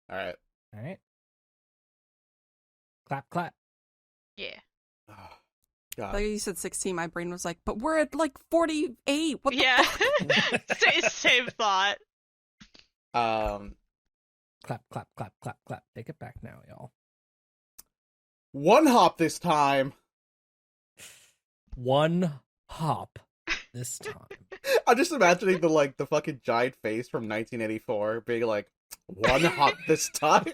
All right. All right. Clap, clap. Yeah. Oh, God. Like you said 16, my brain was like, but we're at like 48. What the Yeah. fuck? Same thought. Clap, clap, clap, clap, clap. Take it back now, y'all. One hop this time. One hop this time. I'm just imagining the fucking giant face from 1984 being like, one hop this time.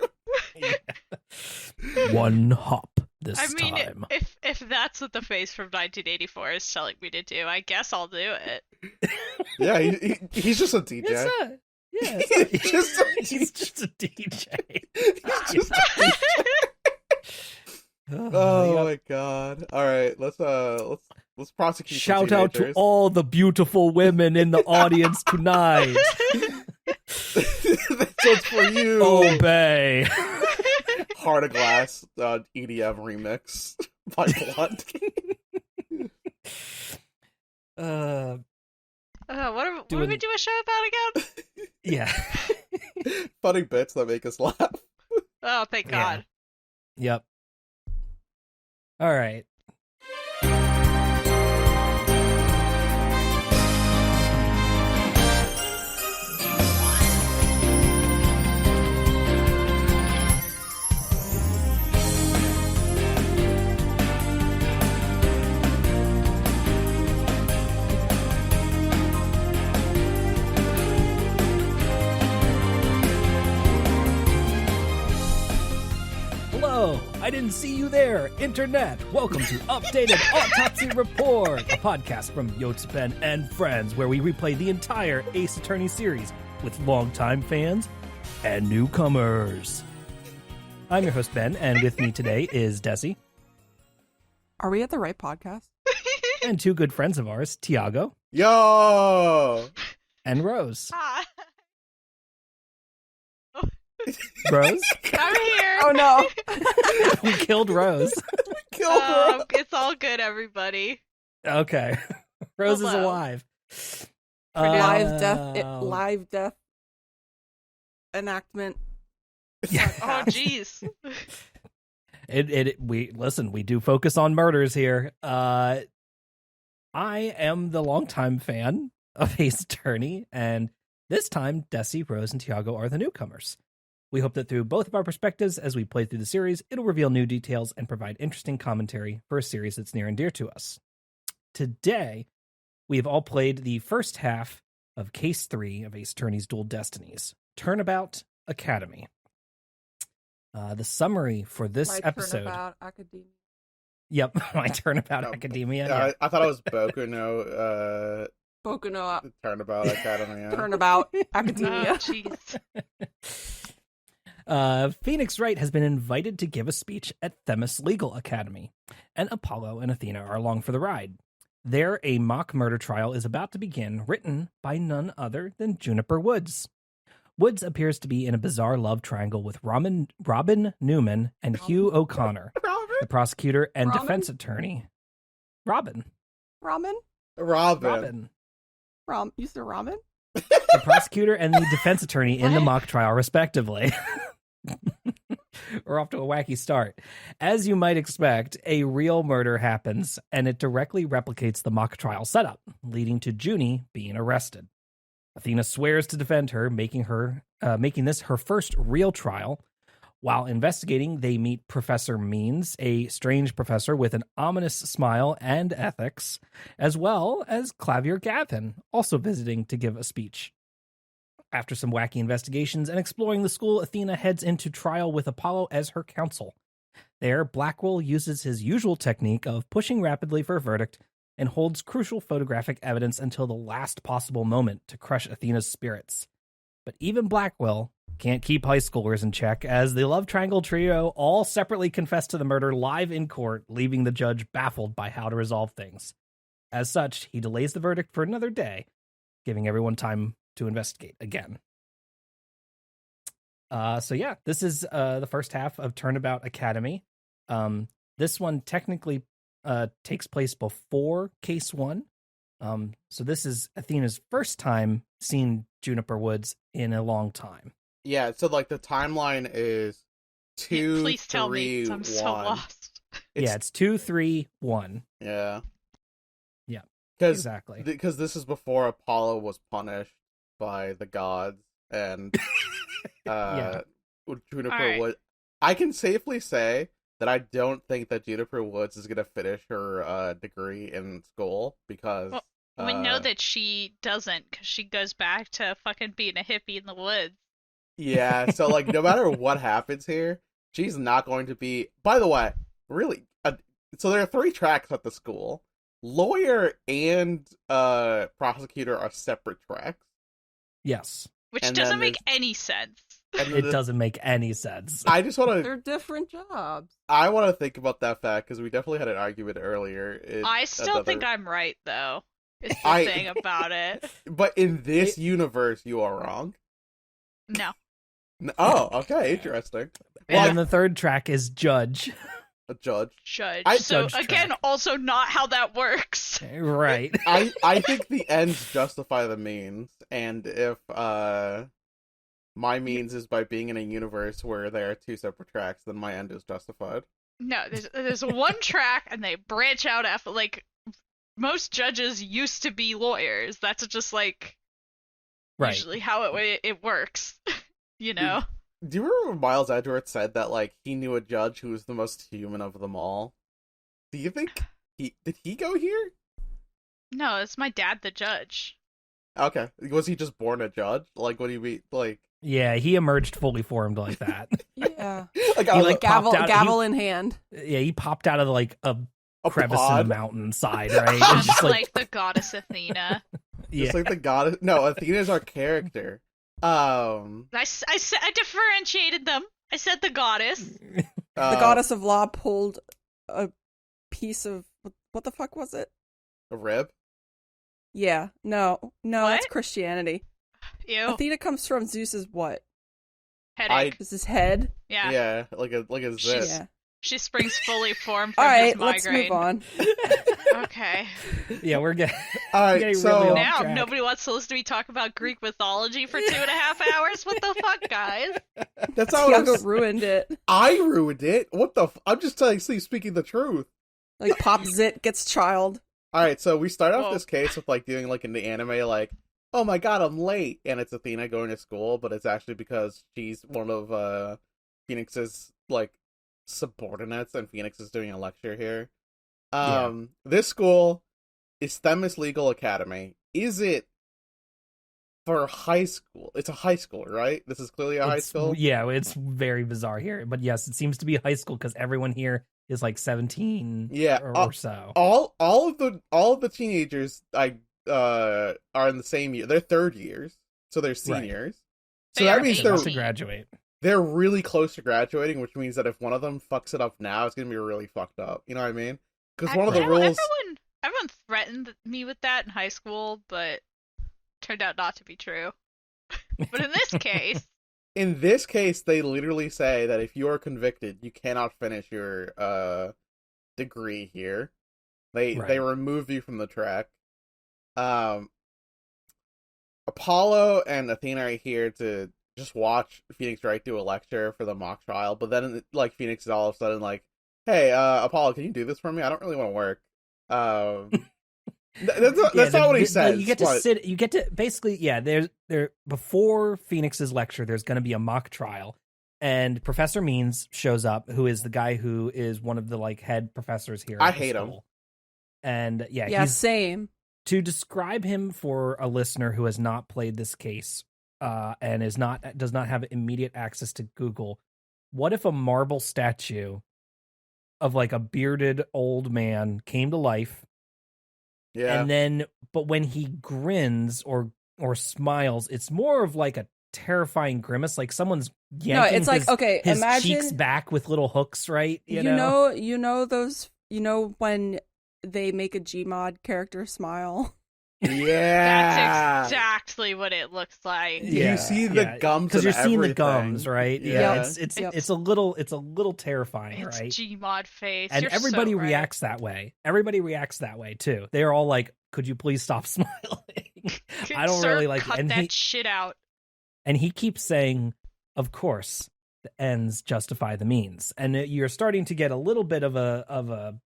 Yeah. One hop this time. if that's what the face from 1984 is telling me to do, I guess I'll do it. Yeah, he's just a DJ. He's just a DJ. He's just a DJ. Oh my god! All right, let's prosecute. Shout out to all the beautiful women in the audience tonight. That's for you. Obey. Heart of Glass EDM remix by Blunt. What do we do a show about again? Yeah. Funny bits that make us laugh. Oh, thank God. Yep. All right. Hello, I didn't see you there, Internet. Welcome to Updated Autopsy Report, a podcast from Yotspen and Friends, where we replay the entire Ace Attorney series with longtime fans and newcomers. I'm your host, Ben, and with me today is Dessy. Are we at the right podcast? And two good friends of ours, Tiago. Yo! And Rose. Hi. Rose? I'm here. Oh no. We killed Rose. It's all good, everybody. Okay. Rose is Hello. alive. Live death enactment. Yeah. Oh, jeez. We do focus on murders here. I am the longtime fan of Ace Attorney, and this time, Dessy, Rose, and Tiago are the newcomers. We hope that through both of our perspectives as we play through the series, it'll reveal new details and provide interesting commentary for a series that's near and dear to us. Today, we have all played the first half of Case 3 of Ace Attorney's Dual Destinies, Turnabout Academy. The summary for this episode... Turnabout Academia. Yep, my Turnabout Academia. Yeah. I thought it was Boku no Boku no Turnabout Academy. Turnabout Oh, Academia. jeez. Phoenix Wright has been invited to give a speech at Themis Legal Academy, and Apollo and Athena are along for the ride. There, a mock murder trial is about to begin, written by none other than Juniper Woods. Woods appears to be in a bizarre love triangle with Robin Newman and Hugh O'Connor, the prosecutor and defense attorney. Ramen? Robin. You said ramen? The prosecutor and the defense attorney in the mock trial, respectively. We're off to a wacky start. As you might expect, a real murder happens, and it directly replicates the mock trial setup, leading to Junie being arrested. Athena swears to defend her, making this her first real trial. While investigating, they meet Professor Means, a strange professor with an ominous smile and ethics, as well as Clavier Gavin, also visiting to give a speech. After some wacky investigations and exploring the school, Athena heads into trial with Apollo as her counsel. There, Blackwell uses his usual technique of pushing rapidly for a verdict and holds crucial photographic evidence until the last possible moment to crush Athena's spirits. But even Blackwell can't keep high schoolers in check, as the love triangle trio all separately confess to the murder live in court, leaving the judge baffled by how to resolve things. As such, he delays the verdict for another day, giving everyone time to investigate again. This is the first half of Turnabout Academy. This one technically takes place before Case 1. So this is Athena's first time seeing Juniper Woods in a long time. Yeah, so like the timeline is two, Please tell me, 'cause I'm so 1. lost. It's 2, 3, 1. Yeah. Yeah, Because exactly. this is before Apollo was punished by the gods and Yeah. Juniper Alright. Woods. I can safely say that I don't think that Juniper Woods is gonna finish her degree in school because Well, we know that she doesn't, because she goes back to fucking being a hippie in the woods. yeah, so like no matter what happens here, she's not going to be. By the way, really, so there are 3 tracks at the school. Lawyer and prosecutor are separate tracks. Yes. Which And doesn't then make any sense. And It doesn't make any sense. I just want to. They're different jobs. I want to think about that fact because we definitely had an argument earlier. I still think I'm right, though. Is the I- thing about it. But in this universe, you are wrong. No. Oh, okay, interesting. And Yeah. then the third track is Judge. A judge. Judge. I- So, Judge again, track. also not how that works. Right. I think the ends justify the means, and if my means is by being in a universe where there are 2 separate tracks, then my end is justified. No, there's one track, and they branch out after, like, most judges used to be lawyers. That's just, like, Right. usually how it works. You know? Do you remember when Miles Edgeworth said that like he knew a judge who was the most human of them all? Do you think did he go here? No, it's my dad, the judge. Okay, was he just born a judge? Like, what do you mean? Like, Yeah, he emerged fully formed like that. Yeah. like, He, like, Gavel, popped out- gavel in hand. Yeah, he popped out of like a a crevice pod? in the mountainside, right? It's Just just like the goddess Athena. yeah. Just like the goddess. No, Athena's our character. I differentiated them. I said the goddess. The goddess of law pulled a piece of what the fuck was it? a rib. Yeah, no, that's What? Christianity. Ew. Athena comes from Zeus's what? Headache. Is his head? Yeah. Yeah, like a zit. She's- Yeah. She springs fully formed All from right, his let's migraine. move on. Okay. Yeah, we're getting All right, getting so really off Now track. nobody wants to listen to me talk about Greek mythology for 2.5 hours. What the fuck, guys? that's not what I'm Tiago ruined it. I ruined it. What the? I'm just telling, speaking the truth. Like Pop Zit gets child. All right, so we start off Whoa. this case with like doing like in the anime, like, oh my god, I'm late, and it's Athena going to school, but it's actually because she's one of Phoenix's like subordinates, and Phoenix is doing a lecture here. This school is Themis Legal Academy. Is it for high school? It's a high school, right? This is clearly a high school. Yeah, it's very bizarre here. But yes, it seems to be high school because everyone here is like 17 Yeah, or so. All of the teenagers are in the same year. They're third years, so they're seniors. So They that are means About to 18. graduate. they're really close to graduating, which means that if one of them fucks it up now, it's gonna be really fucked up. You know what I mean? Because one of the Everyone- rules. Everyone threatened me with that in high school, but turned out not to be true. But in this case, In this case, they literally say that if you are convicted, you cannot finish your degree here. They Right. remove you from the track. Apollo and Athena are here to just watch Phoenix Wright do a lecture for the mock trial, but then like Phoenix is all of a sudden like, "Hey, Apollo, can you do this for me? I don't really want to work." That's not what he says. You get to but- sit. You get to basically. Yeah, there before Phoenix's lecture. There's going to be a mock trial, and Professor Means shows up, who is the guy who is one of the like head professors here. I at the hate him. school. And yeah, Yeah, he's same. to describe him for a listener who has not played this case and does not have immediate access to Google. What if a marble statue of like a bearded old man came to life, Yeah. and then but when he grins or smiles, it's more of like a terrifying grimace, like someone's yanking No, it's like his, okay. his Imagine cheeks back with little hooks, right? you know those. You know when they make a Gmod character smile. Yeah. that's exactly what it looks like. You see the gums because and you're seeing the everything. gums, right? Yeah. It's a little terrifying, It's right? Gmod face. And You're everybody so right. reacts that way. Everybody reacts that way too. They're all like, "Could you please stop smiling?" I don't Sir, really like it. cut And that shit out. he keeps saying, of course, the ends justify the means. And you're starting to get a little bit of a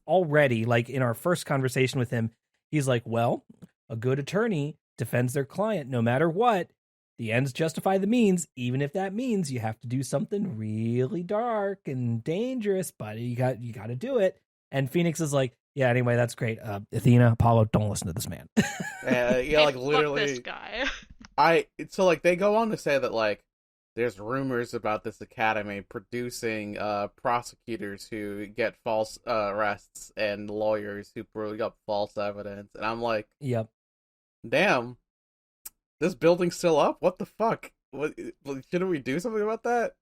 already, like in our first conversation with him, he's like, well, a good attorney defends their client no matter what. The ends justify the means, even if that means you have to do something really dark and dangerous, but you got to do it. And Phoenix is like, yeah, anyway, that's great. Athena, Apollo, don't listen to this man. Yeah, like Fuck literally. this guy. So like they go on to say that like there's rumors about this academy producing prosecutors who get false arrests and lawyers who bring up false evidence, and I'm like, Yep. damn, this building's still up? What the fuck? What, shouldn't we do something about that?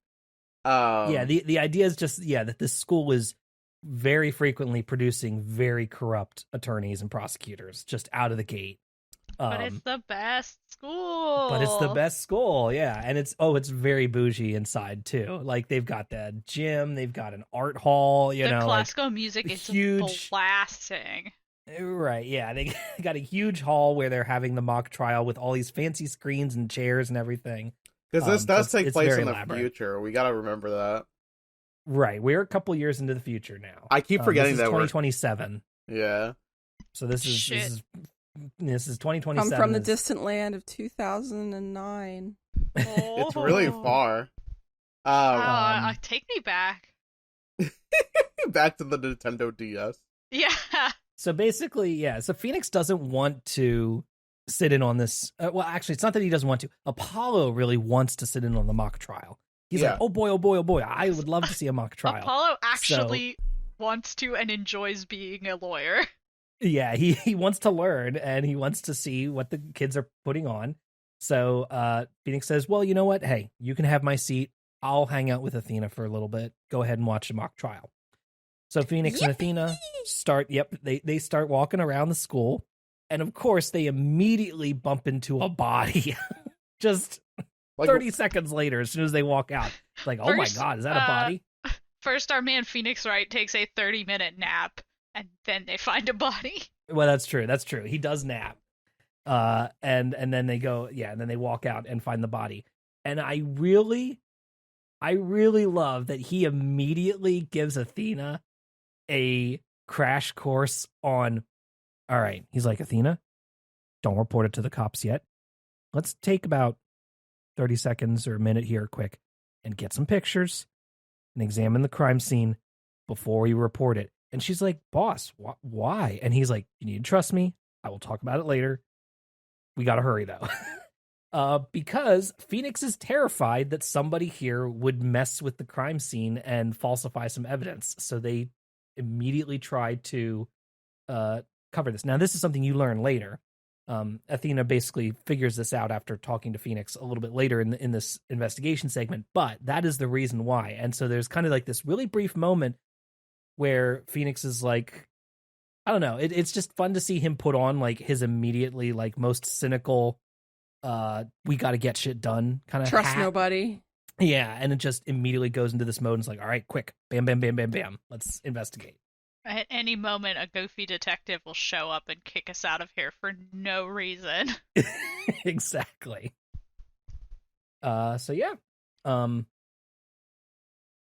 Yeah, the idea is just that this school is very frequently producing very corrupt attorneys and prosecutors just out of the gate. But it's the best school. But it's the best school, yeah. And it's very bougie inside too. Like they've got the gym, they've got an art hall, The classical music is huge blasting. Right, yeah. They got a huge hall where they're having the mock trial with all these fancy screens and chairs and everything. Because this does take place very in the elaborate. future. We gotta remember that. Right, we're a couple years into the future now. I keep forgetting this is that 2027. Yeah. So this is Shit. this is 2027. Come from the distant land of 2009. It's really far. Take me back. Back to the Nintendo DS. Yeah. So basically, so Phoenix doesn't want to sit in on this. Well, actually, it's not that he doesn't want to. Apollo really wants to sit in on the mock trial. He's like, oh boy, I would love to see a mock trial. Apollo actually wants to and enjoys being a lawyer. Yeah, he wants to learn and he wants to see what the kids are putting on. So Phoenix says, well, you know what? Hey, you can have my seat. I'll hang out with Athena for a little bit. Go ahead and watch the mock trial. So Phoenix and Athena they start walking around the school. And of course, they immediately bump into a body. Just like 30 seconds later, as soon as they walk out. It's like, oh my God, is that a body? First, our man Phoenix Wright takes a 30-minute nap, and then they find a body. Well, that's true. That's true. He does nap. And then they go, and then they walk out and find the body. And I really love that he immediately gives Athena a crash course on, all right, he's like, Athena, don't report it to the cops yet. Let's take about 30 seconds or a minute here quick and get some pictures and examine the crime scene before we report it. And she's like, boss, why? And he's like, you need to trust me. I will talk about it later. We got to hurry though. Because Phoenix is terrified that somebody here would mess with the crime scene and falsify some evidence. So they immediately try to cover this. Now, this is something you learn later. Athena basically figures this out after talking to Phoenix a little bit later in this investigation segment, but that is the reason why. And so there's kind of like this really brief moment where Phoenix is like, I don't know, it's just fun to see him put on like his immediately like most cynical we got to get shit done kind of Trust hat. nobody. Yeah, and it just immediately goes into this mode and it's like, all right, quick, bam, bam, bam, bam, bam, let's investigate. At any moment, a goofy detective will show up and kick us out of here for no reason. Exactly. So yeah.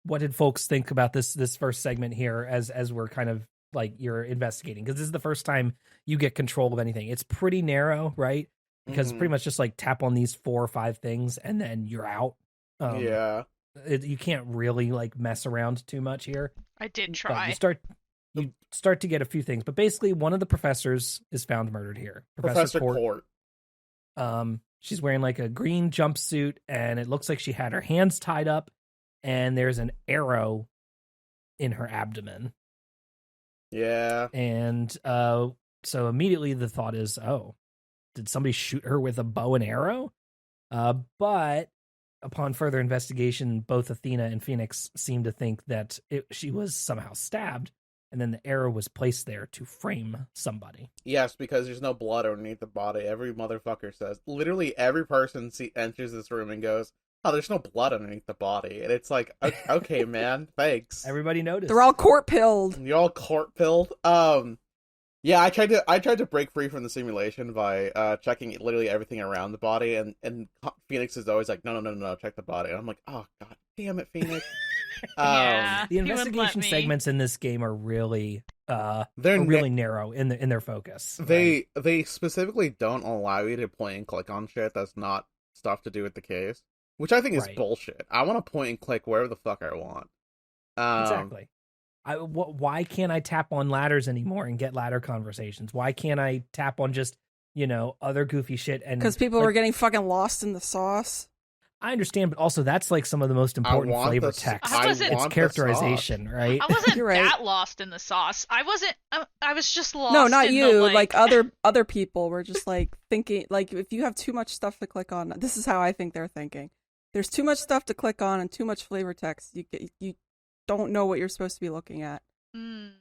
What did folks think about this first segment here as we're kind of like you're investigating? Because this is the first time you get control of anything. It's pretty narrow, right? Because pretty much just like tap on these 4 or 5 things and then you're out. You can't really like mess around too much here. I did try. You start to get a few things, but basically one of the professors is found murdered here. Professor Court. She's wearing like a green jumpsuit and it looks like she had her hands tied up and there's an arrow in her abdomen. Yeah. And so immediately the thought is, oh, did somebody shoot her with a bow and arrow? But upon further investigation, both Athena and Phoenix seem to think that she was somehow stabbed, and then the arrow was placed there to frame somebody. Yes, because there's no blood underneath the body. Every motherfucker says, literally every person enters this room and goes, oh, there's no blood underneath the body. And it's like, okay, man, thanks. Everybody noticed. They're all court pilled. You're all court pilled. Yeah, I tried to break free from the simulation by checking literally everything around the body, and Phoenix is always like, no, check the body, and I'm like, oh god damn it, Phoenix. Yeah. The He wouldn't let investigation me. segments in this game are really they're narrow in their focus. they specifically don't allow you to point and click on shit that's not stuff to do with the case, which I think is Right. bullshit. I want to point and click wherever the fuck I want. Exactly. Why can't I tap on ladders anymore and get ladder conversations? Why can't I tap on just, other goofy shit? And Because people were getting fucking lost in the sauce. I understand, but also that's like some of the most important want flavor the- text. I wasn't- It's want the characterization, right? I wasn't You're right. that lost in the sauce. I wasn't. I was just lost. No, not in you. The, Like other people were just like thinking. Like if you have too much stuff to click on, this is how I think they're thinking. There's too much stuff to click on and too much flavor text. You don't know what you're supposed to be looking at. Mm.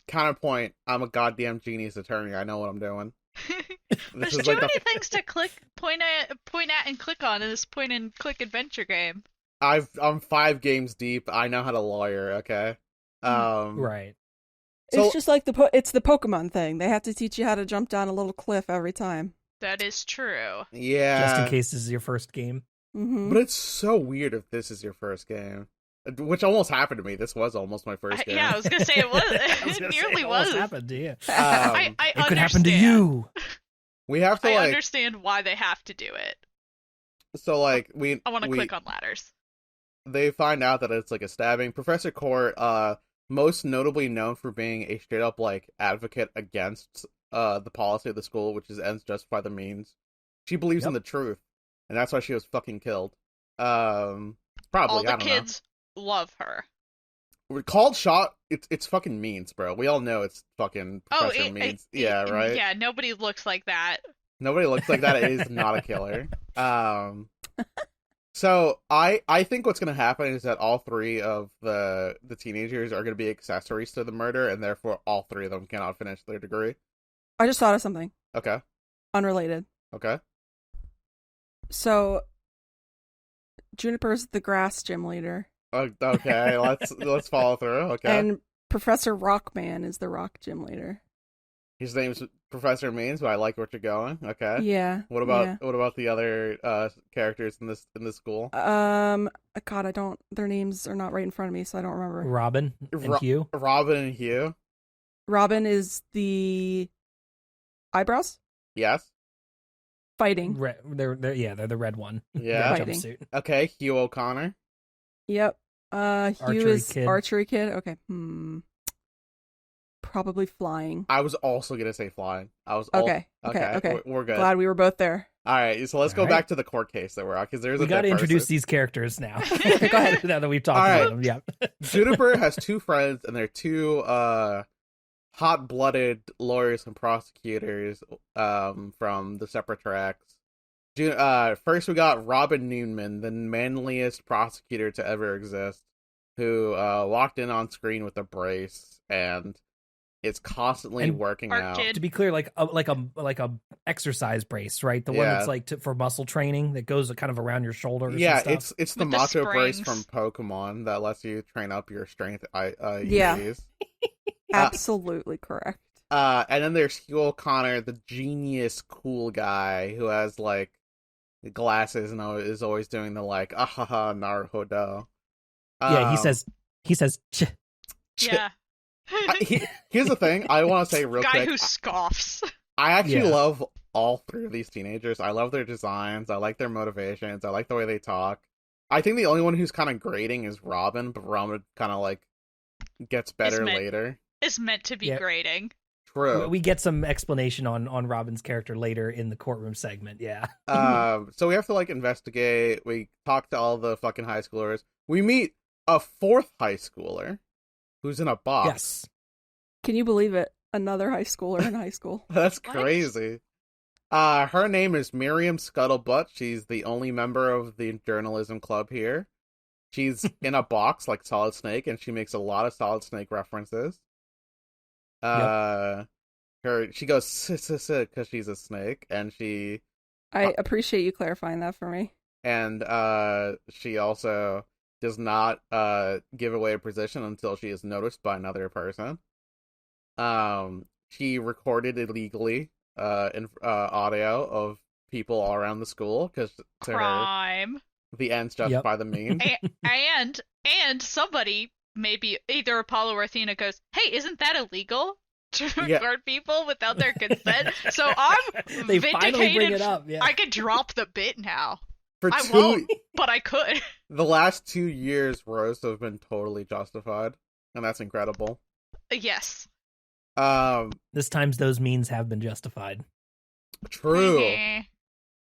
Counterpoint. I'm a goddamn genius attorney. I know what I'm doing. There's is too like many things to point at, and click on in this point and click adventure game. I'm 5 games deep. I know how to lawyer. Okay. Right. So- It's just like it's the Pokemon thing. They have to teach you how to jump down a little cliff every time. That is true. Yeah. Just in case this is your first game. Mm-hmm. But it's so weird if this is your first game, which almost happened to me. This was almost my first game. Yeah, I was gonna say it was. I was It gonna say, nearly almost was. happened to you. I It could happen to understand. you. We have to I like understand why they have to do it. so like I want to click on ladders. They find out that it's like a stabbing. Professor Court, most notably known for being a straight up like advocate against the policy of the school, which is ends justify the means. She believes in the truth, and that's why she was fucking killed. Probably All the I don't kids love her. know. Called shot. It's fucking means, bro. We all know it's fucking Professor Means. Yeah, right. Yeah, nobody looks like that. Nobody looks like that. It is not a killer. So I think what's gonna happen is that all 3 of the teenagers are gonna be accessories to the murder, and therefore all 3 of them cannot finish their degree. I just thought of something Okay. unrelated. Okay. So Juniper's the grass gym leader, Okay. let's follow through. Okay. and Professor Rockman is the rock gym leader. His name's Professor Means, but I like where you're going. Okay. Yeah. What about the other characters in this school? God, I don't. Their names are not right in front of me, so I don't remember. Robin and Hugh. Robin and Hugh. Robin is the eyebrows Yes. fighting. They're the red one. Yeah. Red Fighting. jumpsuit. Okay. Hugh O'Connor. Yep. Hugh Archery is kid. archery kid. Okay. Probably flying. I was also gonna say flying. Okay. We're good. Glad we were both there. All right, so let's go All right. back to the court case that we're on, because there's We a got to dead introduce person. these characters now. Okay, go ahead. Now that we've talked All right. about them, yeah. Juniper has 2 friends, and they're 2 hot-blooded lawyers and prosecutors from the separate tracks. First, we got Robin Newman, the manliest prosecutor to ever exist, who walked in on screen with a brace and is constantly And working Art out. kid. To be clear, like a exercise brace, right? The one Yeah. that's like for muscle training that goes kind of around your shoulders. Yeah, and stuff. it's the With the macho brace from springs. Pokemon that lets you train up your strength. Yeah. EVs. Absolutely correct. And then there's Hugh O'Connor, the genius, cool guy who has like glasses and is always doing the like ahaha Naruto. Yeah, he says "Ch." Yeah. Here's the thing I want to say real Guy quick. who scoffs. I actually Yeah. love all 3 of these teenagers. I love their designs. I like their motivations. I like the way they talk. I think the only one who's kind of grating is Robin, but Robin kind of like gets better meant- later. Is meant to be Yeah. grading. True. We get some explanation on Robin's character later in the courtroom segment. Yeah. So we have to like investigate. We talk to all the fucking high schoolers. We meet a 4th high schooler who's in a box. Yes. Can you believe it? Another high schooler in high school. That's What? crazy. Her name is Miriam Scuttlebutt. She's the only member of the journalism club here. She's in a box like Solid Snake, and she makes a lot of Solid Snake references. She goes because she's a snake, and she I appreciate you clarifying that for me. she also does not give away a position until she is noticed by another person. she recorded illegally in audio of people all around the school because to her Crime. the ends justify the means. And somebody, maybe either Apollo or Athena, goes, "Hey, isn't that illegal to Yeah. record people without their consent?" So I'm They vindicated. finally bring it up. Yeah. I could drop the bit now. For I two, won't, but I could. the last 2 years, roasts have been totally justified, and that's incredible. Yes. This time those means have been justified. True.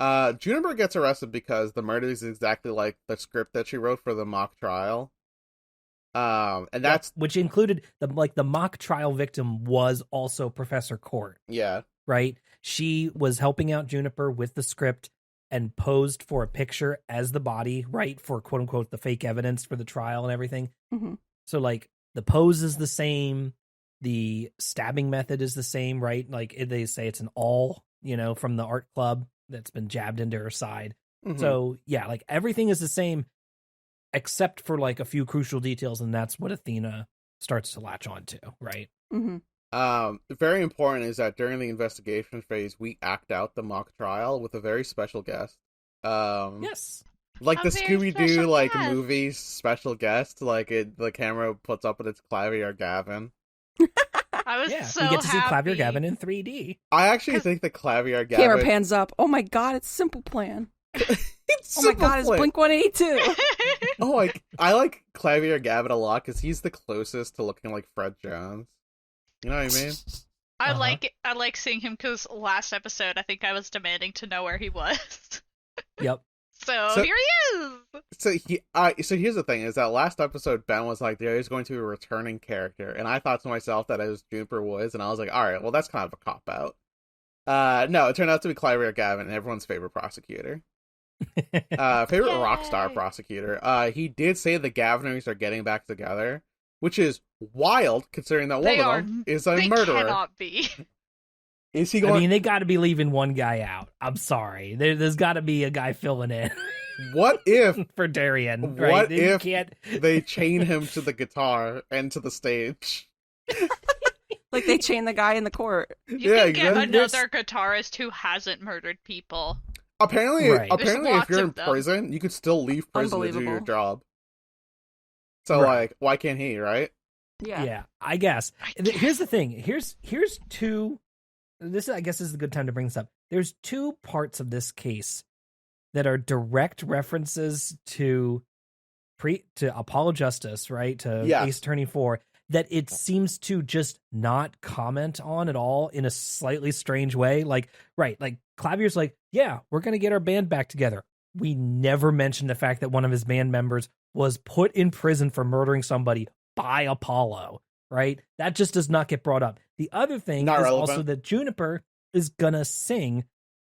Juniper gets arrested because the murder is exactly like the script that she wrote for the mock trial. And that's which included the mock trial victim was also Professor Court, yeah. right? She was helping out Juniper with the script and posed for a picture as the body, right? For quote unquote the fake evidence for the trial and everything. Mhm. So like the pose is the same, the stabbing method is the same, right? Like they say it's an awl, from the art club that's been jabbed into her side. Mhm. So yeah, like everything is the same except for like a few crucial details, and that's what Athena starts to latch on to, right? Mm-hmm. Very important is that during the investigation phase, we act out the mock trial with a very special guest. Yes. Like A the very Scooby-Doo special like guest. movie special guest, the camera puts up and it's Clavier Gavin. I was Yeah, so we get to see happy. Clavier Gavin in 3D. I actually think that Clavier Gavin Camera pans up. Oh my god, it's Simple Plan. it's Oh my god, it's Simple Plan. Blink 182. Oh, I like Clavier Gavin a lot because he's the closest to looking like Fred Jones. You know what I mean? I Uh-huh. like it. I like seeing him because last episode I think I was demanding to know where he was. Yep. So So- here he is. So here's the thing: is that last episode Ben was like, there is going to be a returning character, and I thought to myself that it was Juniper Woods, and I was like, all right, well that's kind of a cop out. No, it turned out to be Clavier Gavin, everyone's favorite prosecutor, favorite rock star Yay. prosecutor. He did say the Gaviners are getting back together, which is wild considering that They one are- of them is a They murderer. cannot be. Is he I going? mean, they got to be leaving one guy out. I'm sorry. There's got to be a guy filling in What if for Darian, right? What You if- can't... they chain him to the guitar and to the stage? Like they chain the guy in the court. You Yeah, can get exactly. another guitarist who hasn't murdered people. Apparently, Right. apparently, There's if you're in lots of them. prison, you could still leave prison to do your Unbelievable. job. So, Right. like, why can't he? Right? Yeah. I guess. I Here's the thing. Here's two. I guess this is a good time to bring this up. There's two parts of this case that are direct references to Apollo Justice, right? To Yes. Ace Attorney 4, that it seems to just not comment on at all in a slightly strange way. Like Clavier's like, yeah, we're gonna get our band back together. We never mentioned the fact that one of his band members was put in prison for murdering somebody by Apollo, right? That just does not get brought up. The other thing Not is relevant. also that Juniper is gonna sing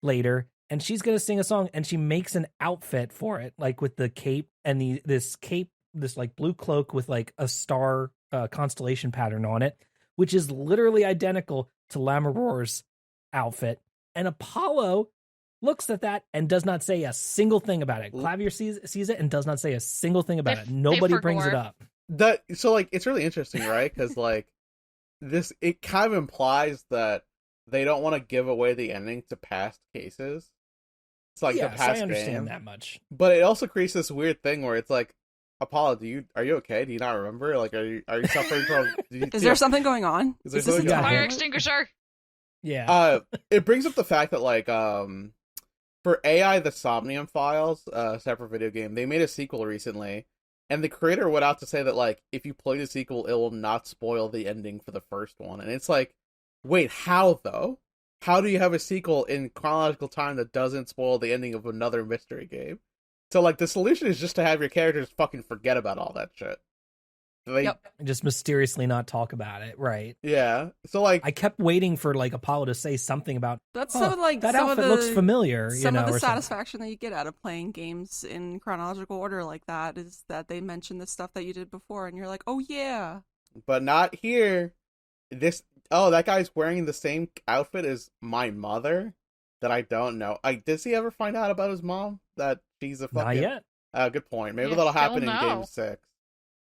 later, and she's gonna sing a song, and she makes an outfit for it, like with the cape and this like blue cloak with like a star constellation pattern on it, which is literally identical to Lammermoor's outfit. And Apollo looks at that and does not say a single thing about it. Clavier sees it and does not say a single thing about They- it. Nobody they brings it forgot. up. So, like, it's really interesting, right? Because, like, it kind of implies that they don't want to give away the ending to past cases. It's like the Yes, I past understand game. that much. But it also creates this weird thing where it's like, Apollo, are you okay? Do you not remember? Like, are you suffering from? Is there soming going Is there Is this something a going Fire on? extinguisher. Yeah. It brings up the fact that like for AI the Somnium Files, separate video game, they made a sequel recently, and the creator went out to say that like if you play the sequel, it will not spoil the ending for the first one, and it's like, wait, how though? How do you have a sequel in chronological time that doesn't spoil the ending of another mystery game? So like the solution is just to have your characters fucking forget about all that shit. Yep. Just mysteriously not talk about it, right? Yeah. So like I kept waiting for like Apollo to say something about That's "Oh, some of like that some outfit of the looks familiar, some of the or something. satisfaction that you get out of playing games in chronological order like that is that they mention the stuff that you did before, and you're like, oh yeah. but not here. That guy's wearing the same outfit as my mother that I don't know. Does he ever find out about his mom that she's a fucking? Not yet. Good point. Maybe Yeah, that'll still happen in no. game 6.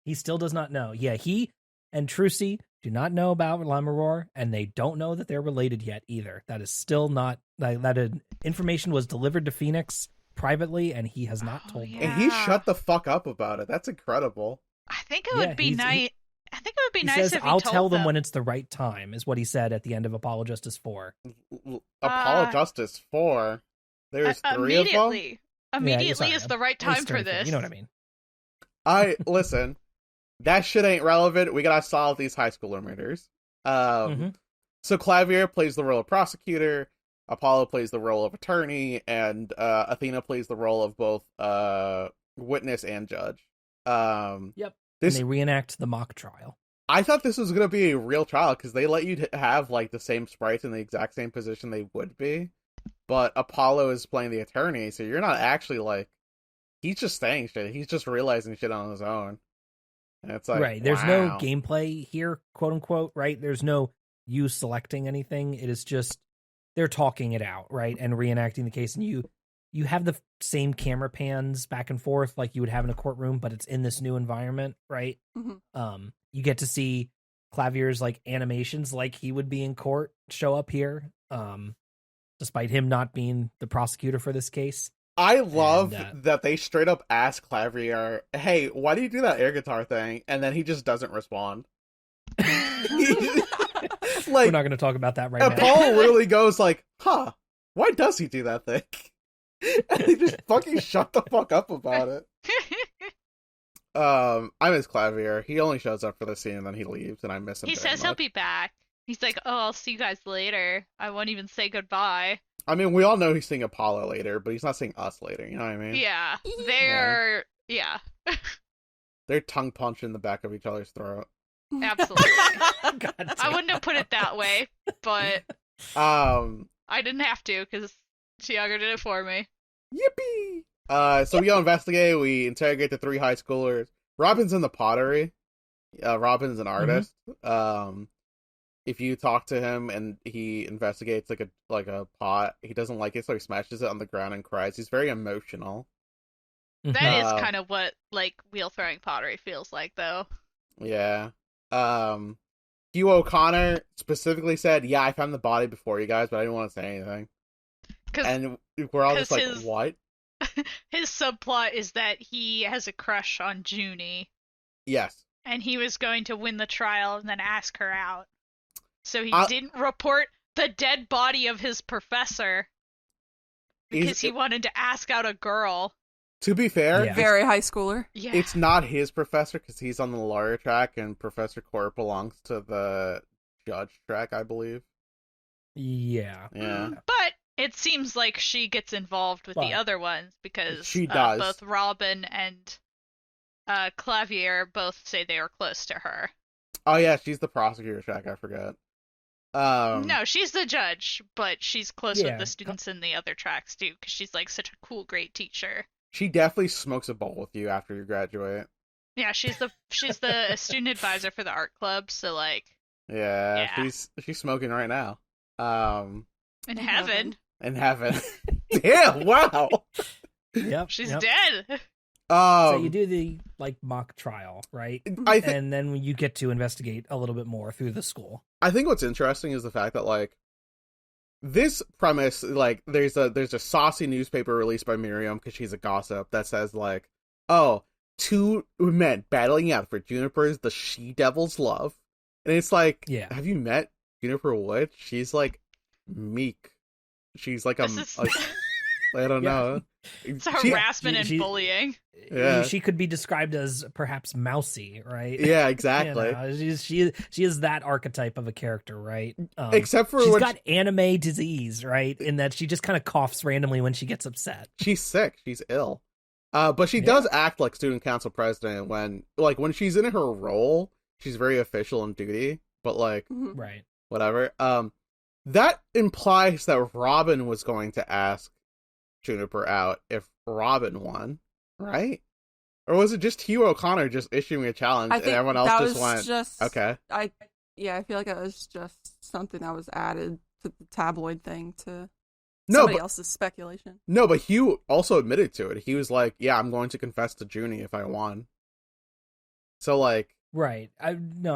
He still does not know. Yeah, he and Trucy do not know about Lammeror, and they don't know that they're related yet either. That is still not information was delivered to Phoenix privately, and he has not told them. yeah. And he shut the fuck up about it. That's incredible. I think it would be nice. I think it would be He nice says, if he "I'll told tell them when it's the right time," is what he said at the end of Apollo Justice 4. Apollo Justice 4. There's 3 of them. Immediately sorry, is the right time for 33, this. You know what I mean? Listen, that shit ain't relevant. We gotta solve these high schooler murders. So Clavier plays the role of prosecutor, Apollo plays the role of attorney, and Athena plays the role of both witness and judge. Yep. And they reenact the mock trial. I thought this was gonna be a real trial because they let you have like the same sprites in the exact same position they would be, but Apollo is playing the attorney, so you're not actually like he's just saying shit. He's just realizing shit on his own. And it's like, right. There's no gameplay here, quote unquote, right? There's no you selecting anything. It is just they're talking it out, right? And reenacting the case. And you have the same camera pans back and forth like you would have in a courtroom, but it's in this new environment, right? Mhm. You get to see Clavier's like animations like he would be in court show up here, despite him not being the prosecutor for this case. I love that they straight up ask Clavier, hey, why do you do that air guitar thing? And then he just doesn't respond. We're not going to talk about that right now. Paul really goes like, huh, why does he do that thing? And they just fucking shut the fuck up about it. I miss Clavier. He only shows up for the scene and then he leaves, and I miss him. He says he'll be back. He's like, oh, I'll see you guys later. I won't even say goodbye. I mean, we all know he's seeing Apollo later, but he's not seeing us later, you know what I mean? Yeah. They're tongue punching the back of each other's throat. Absolutely. God I wouldn't have put it that way, but I didn't have to because Tiago did it for me. Yippee! So we go investigate, we interrogate the 3 high schoolers. Robin's in the pottery. Robin's an artist. If you talk to him and he investigates like a pot, he doesn't like it, so he smashes it on the ground and cries. He's very emotional. That is kind of what like wheel throwing pottery feels like, though. Yeah. Hugh O'Connor specifically said, "Yeah, I found the body before you guys, but I didn't want to say anything." And we're all just like, "What?" His subplot is that he has a crush on Junie. Yes. And he was going to win the trial and then ask her out. So he didn't report the dead body of his professor because he wanted to ask out a girl. To be fair, very high schooler. Yeah. It's not his professor because he's on the lawyer track, and Professor Court belongs to the judge track, I believe. Yeah. But it seems like she gets involved with the other ones because she does. Both Robin and Clavier both say they are close to her. Oh yeah, she's the prosecutor track. I forgot. No, she's the judge, but she's close with the students in the other tracks too, because she's like such a cool, great teacher. She definitely smokes a bowl with you after you graduate. Yeah, she's the student advisor for the art club, so like. Yeah. She's smoking right now. In heaven. In heaven. Damn! Wow. Yep. She's dead. So you do the like mock trial, right? And then you get to investigate a little bit more through the school. I think what's interesting is the fact that like this premise, like there's a saucy newspaper released by Miriam because she's a gossip that says like, oh, 2 men battling out for Juniper's the she-devil's love, and it's like, have you met Juniper Wood? She's like meek. She's like I don't know. It's harassment and bullying. Yeah. She could be described as perhaps mousy, right? Yeah, exactly. She is that archetype of a character, right? Except for she's got anime disease, right? In that she just kind of coughs randomly when she gets upset. She's sick. She's ill. But she does act like student council president when she's in her role. She's very official and duty, but like, right, whatever. That implies that Robin was going to ask Juniper out if Robin won, right? Or was it just Hugh O'Connor just issuing a challenge and everyone else just went, okay? I feel like it was just something that was added to the tabloid thing to somebody else's speculation. No, but Hugh also admitted to it. He was like, yeah, I'm going to confess to Junie if I won. So, like, Right. I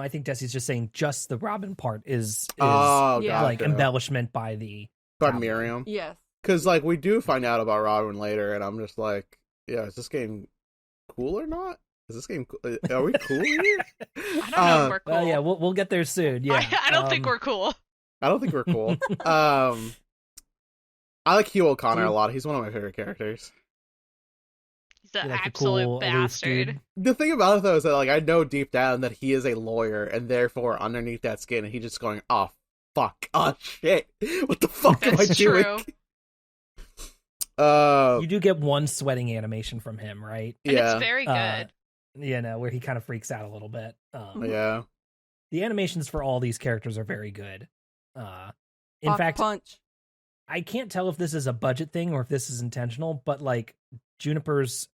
think Dessy's just saying just the Robin part is Yeah. like gotcha. embellishment by the By tablet. Miriam. Yes. Because, like, we do find out about Robin later, and I'm just like, yeah, is this game cool or not? Is this game cool? Are we cool here? I don't know if we're cool. Well, yeah, we'll get there soon. Yeah. I don't think we're cool. I don't think we're cool. I like Hugh O'Connor a Dude. lot. He's one of my favorite characters. He's an like the absolute cool, aloof bastard. dude. The thing about it, though, is that, like, I know deep down that he is a lawyer, and therefore, underneath that skin, he's just going, oh, fuck. Oh, shit. What the fuck am I That's doing? true. You do get one sweating animation from him, right? And yeah. it's very good. Where he kind of freaks out a little bit. Yeah. The animations for all these characters are very good. In Hawk fact, Punch. I can't tell if this is a budget thing or if this is intentional, but like Juniper's,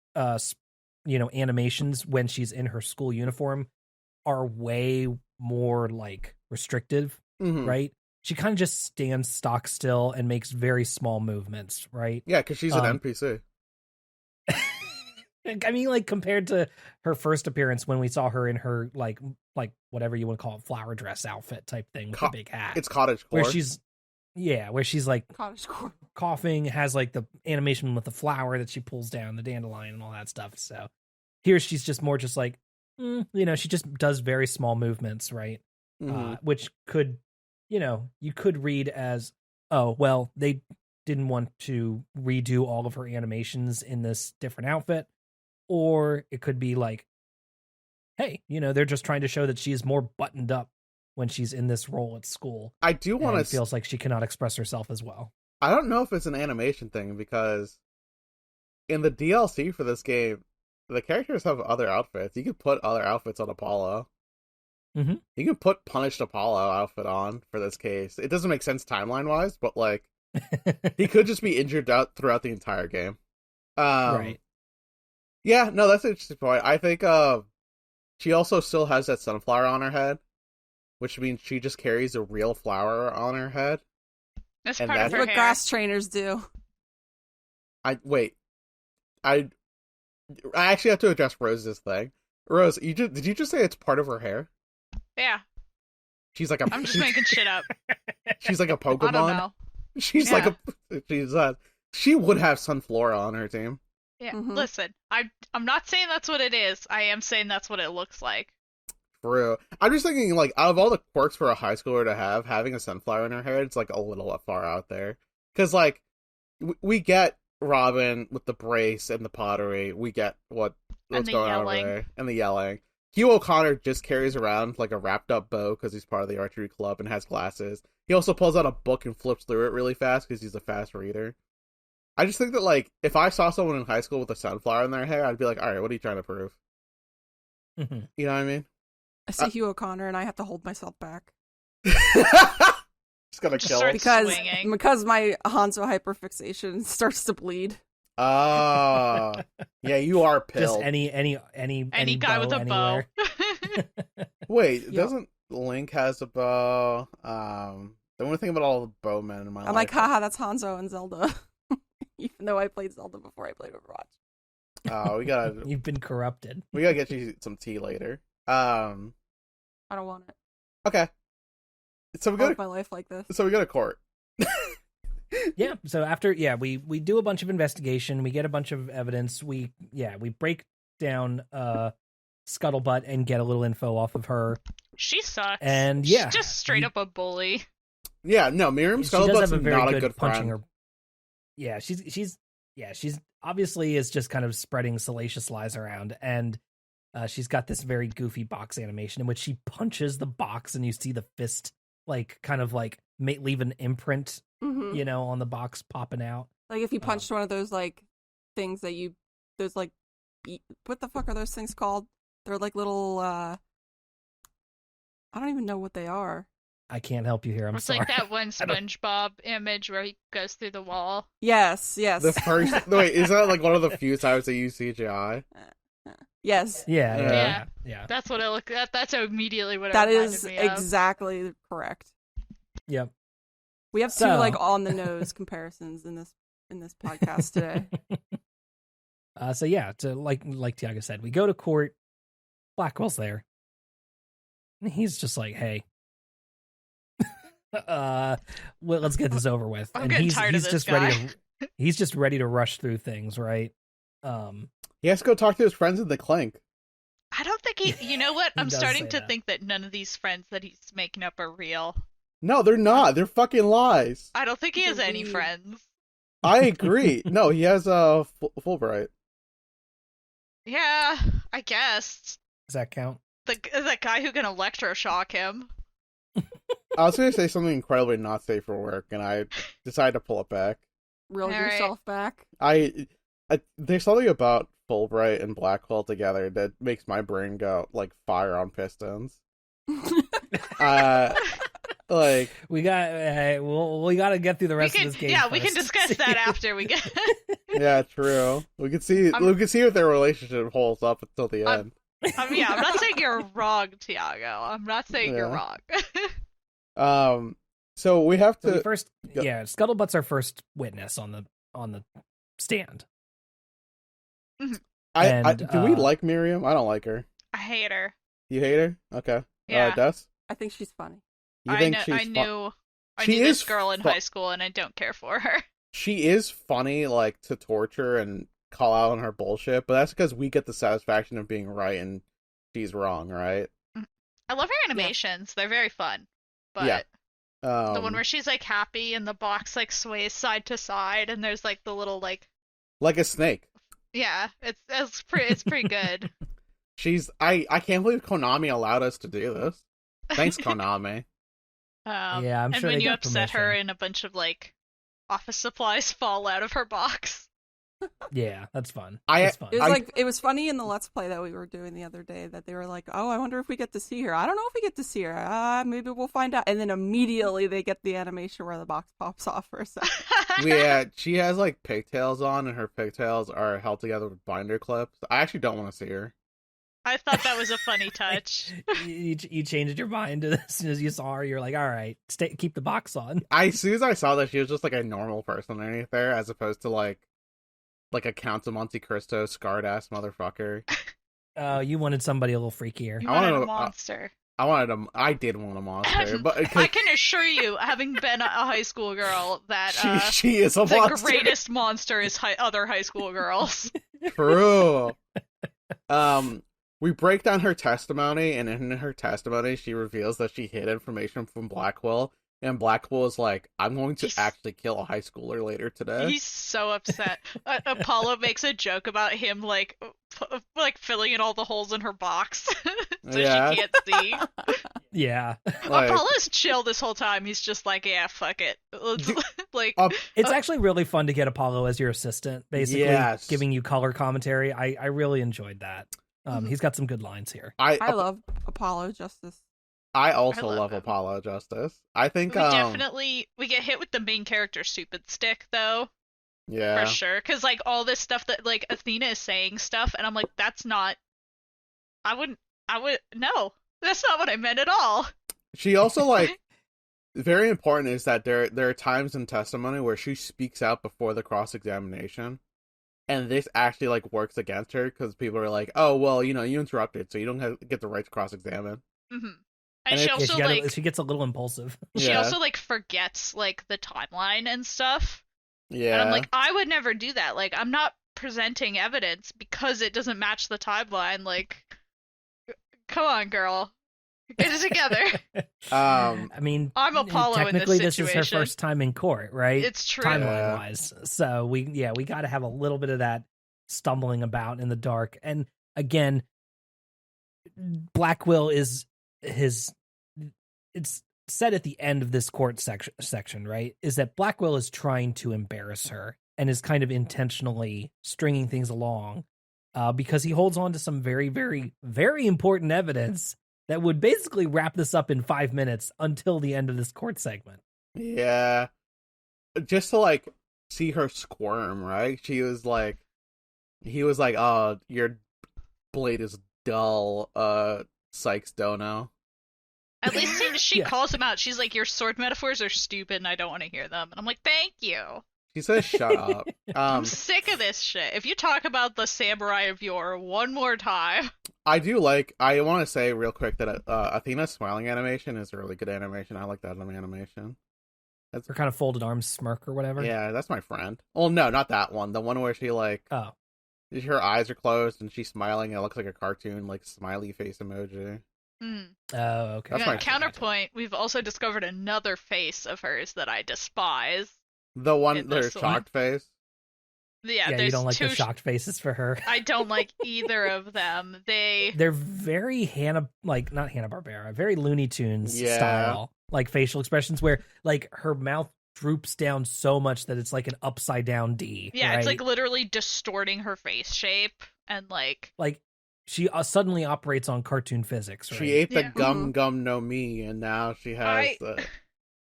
animations when she's in her school uniform are way more like restrictive, Mhm. right? She kind of just stands stock still and makes very small movements, right? Yeah, because she's an Um, NPC. I mean, like compared to her first appearance when we saw her in her like whatever you want to call it, flower dress outfit type thing with the big hat, It's cottagecore. where she's like Cottage Core. coughing, has like the animation with the flower that she pulls down, the dandelion and all that stuff. So here she's just more just like, she just does very small movements, right? Mhm. Which could, you could read as, oh, well, they didn't want to redo all of her animations in this different outfit. Or it could be like, hey, they're just trying to show that she's more buttoned up when she's in this role at school. I do want And to. feels like she cannot express herself as well. I don't know if it's an animation thing because in the DLC for this game, the characters have other outfits. You can put other outfits on Apollo. Mhm. You can put Punished Apollo outfit on for this case. It doesn't make sense timeline wise, but like he could just be injured out throughout the entire game. Right. Yeah, no, that's an interesting point. I think she also still has that sunflower on her head, which means she just carries a real flower on her head. That's And part that's of her What hair. grass trainers do. I actually have to address Rose's thing. Rose, did you just say it's part of her hair? Yeah, She's like a I'm just making shit up. she's like a Pokemon. I don't know. She's like she would have Sunflora on her team. Yeah, Mhm. listen, I'm not saying that's what it is. I am saying that's what it looks like. True. I'm just thinking, like, out of all the quirks for a high schooler to have, having a sunflower in her hair, it's like a little far out there. Because, like, we get Robin with the brace and the pottery. We get what's And the going on yelling. over there, and the yelling. Hugh O'Connor just carries around like a wrapped up bow because he's part of the archery club and has glasses. He also pulls out a book and flips through it really fast because he's a fast reader. I just think that, like, if I saw someone in high school with a sunflower in their hair, I'd be like, all right, what are you trying to prove? Mhm. You know what I mean? I see Hugh O'Connor and I have to hold myself back. Just gonna Just kill start him. swinging. Because my Hanzo hyperfixation starts to bleed. Oh, yeah, you are Just pilled. any Guy with a anywhere. Oh, Wait, Yep. doesn't Link has a bow? The only thing about all the bowmen in my life. I'm like, haha, that's Hanzo and Zelda. Even though I played Zelda before I played Overwatch. Oh, we gotta You've been corrupted. get you some tea later. I don't want it. Okay. So we I go live to my life like this. court. Yeah. So after, we do a bunch of investigation. We get a bunch of evidence. We break down Scuttlebutt and get a little info off of her. She sucks. And yeah, she's just straight up a bully. Yeah, no, Miriam She does Scuttlebutt's have a very not good, a good punching friend. her. Yeah, she's obviously is just kind of spreading salacious lies around, and she's got this very goofy box animation in which she punches the box, and you see the fist like kind of like leave an imprint, Mm-hmm. on the box popping out. Like if you punched one of those like things that those like what the fuck are those things called? They're like little I don't even know what they are. I can't help you here. I'm It's sorry. like that one I don't- SpongeBob image where he goes through the wall. Yes. The first wait, is that like one of the few times they use CGI? Yes. Yeah. That's what it look. That's immediately what it That reminded is me of. exactly correct. Yep. We have two So- like on the nose comparisons in this podcast today. So like Tiago said, we go to court. Blackwell's there. He's just like, hey, well, let's get this over with. I'm And getting he's tired of he's this just guy. ready to he's just ready to rush through things, right? He has to go talk to his friends in the clink. I don't think he. You know what? He I'm does starting say to that. think that none of these friends that he's making up are real. No, they're not. They're fucking lies. I don't think he He's has a any weeb. friends. I agree. No, he has Fulbright. Yeah, I guess Does that count? the guy who can electroshock him. I was going to say something incredibly not safe for work, and I decided to pull it back. Reel All right. yourself back. I there's something about Fulbright and Blackwell together that makes my brain go like fire on pistons. Like We got we got to get through the rest of this game. Yeah, we can first. discuss that after we get. yeah, true. We can see if their relationship holds up until the end. Yeah, I'm not saying you're wrong, Tiago. I'm not saying you're wrong. So we have So to we first, yeah, Scuttlebutt's our first witness on the stand. do and, we like Miriam? I don't like her. I hate her. You hate her? Okay. Yeah. Des? I think she's funny. You think she's I knew She this is girl in fu- high school, and I don't care for her. She is funny, like, to torture and call out on her bullshit, but that's because we get the satisfaction of being right and she's wrong, right? I love her animations; they're very fun. But Yeah. the one where she's like happy and the box like sways side to side, and there's like the little like like a snake. yeah, it's pretty good. I can't believe Konami allowed us to do this. Thanks, Konami. Yeah, I'm and sure when they you got upset her permission. and a bunch of like office supplies fall out of her box. Yeah, that's fun. I- That's fun. It was it was funny in the Let's Play that we were doing the other day that they were like, oh, I wonder if we get to see her. I don't know if we get to see her. Maybe we'll find out. And then immediately they get the animation where the box pops off for a second. Yeah, she has like pigtails on, and her pigtails are held together with binder clips. I actually don't want to see her. I thought that was a funny touch. you changed your mind as soon as you saw her. You're like, all right, keep the box on. As soon as I saw that she was just like a normal person underneath there, as opposed to like a Count of Monte Cristo scarred ass motherfucker. You wanted somebody a little freakier. You I wanna wanted a know- monster. I did want a monster, but I can assure you, having been a high school girl, that she is a the monster. greatest monster is other high school girls. True. We break down her testimony, and in her testimony, she reveals that she hid information from Blackwell, and Blackwell is like, "I'm going to actually kill a high schooler later today." He's so upset. Apollo makes a joke about him like filling in all the holes in her box so Yeah. she can't see. Yeah, Like, Apollo's chill this whole time. He's just like, yeah, fuck it. Let's, like, it's actually really fun to get Apollo as your assistant, basically Yes. giving you color commentary. I really enjoyed that. He's got some good lines here. I love Apollo Justice. I also I love love him. Apollo Justice. I think we get hit with the main character stupid stick though. yeah. For sure, because like all this stuff that like Athena is saying stuff, and I'm like, that's not. I would no, that's not what I meant at all. She also like very important is that there are times in testimony where she speaks out before the cross examination, and this actually like works against her because people are like, oh well, you interrupted, so you don't get the right to cross examine. Mm-hmm. And And she it- also she gets a little impulsive. she Yeah. also like forgets like the timeline and stuff. Yeah, And I'm like, I would never do that. Like, I'm not presenting evidence because it doesn't match the timeline. Like, come on, girl, get it together. I mean, I'm Apollo in this technically this is her situation. first time in court, right? It's true. Timeline wise. So we got to have a little bit of that stumbling about in the dark. And again, Blackwell is it's said at the end of this court section, right? Is that Blackwell is trying to embarrass her and is kind of intentionally stringing things along because he holds on to some very, very, very important evidence that would basically wrap this up in 5 minutes until the end of this court segment. yeah. Just to like see her squirm, right? He was like, "Oh, your blade is dull, Sykes Dono." At least she Yeah. calls him out. She's like, your sword metaphors are stupid and I don't want to hear them. And I'm like, thank you. She says, "Shut up." I'm sick of this shit. If you talk about the samurai of yore one more time. I do like. I want to say real quick that Athena's smiling animation is a really good animation. I like that animation. That's her kind of folded arms smirk or whatever. Yeah, that's my friend. Oh no, not that one. The one where she like. Oh. Her eyes are closed and she's smiling. And it looks like a cartoon, like smiley face emoji. Oh, okay. That's my counterpoint. We've also discovered another face of hers that I despise. The one, their shocked face. Yeah, you don't like the shocked faces for her. I don't like either of them. They're very not Hanna-Barbera, very Looney Tunes style, like facial expressions where like her mouth droops down so much that it's like an upside down D. Yeah, right? It's like literally distorting her face shape and like she suddenly operates on cartoon physics. Right? She ate the gum no mi, and now she has the.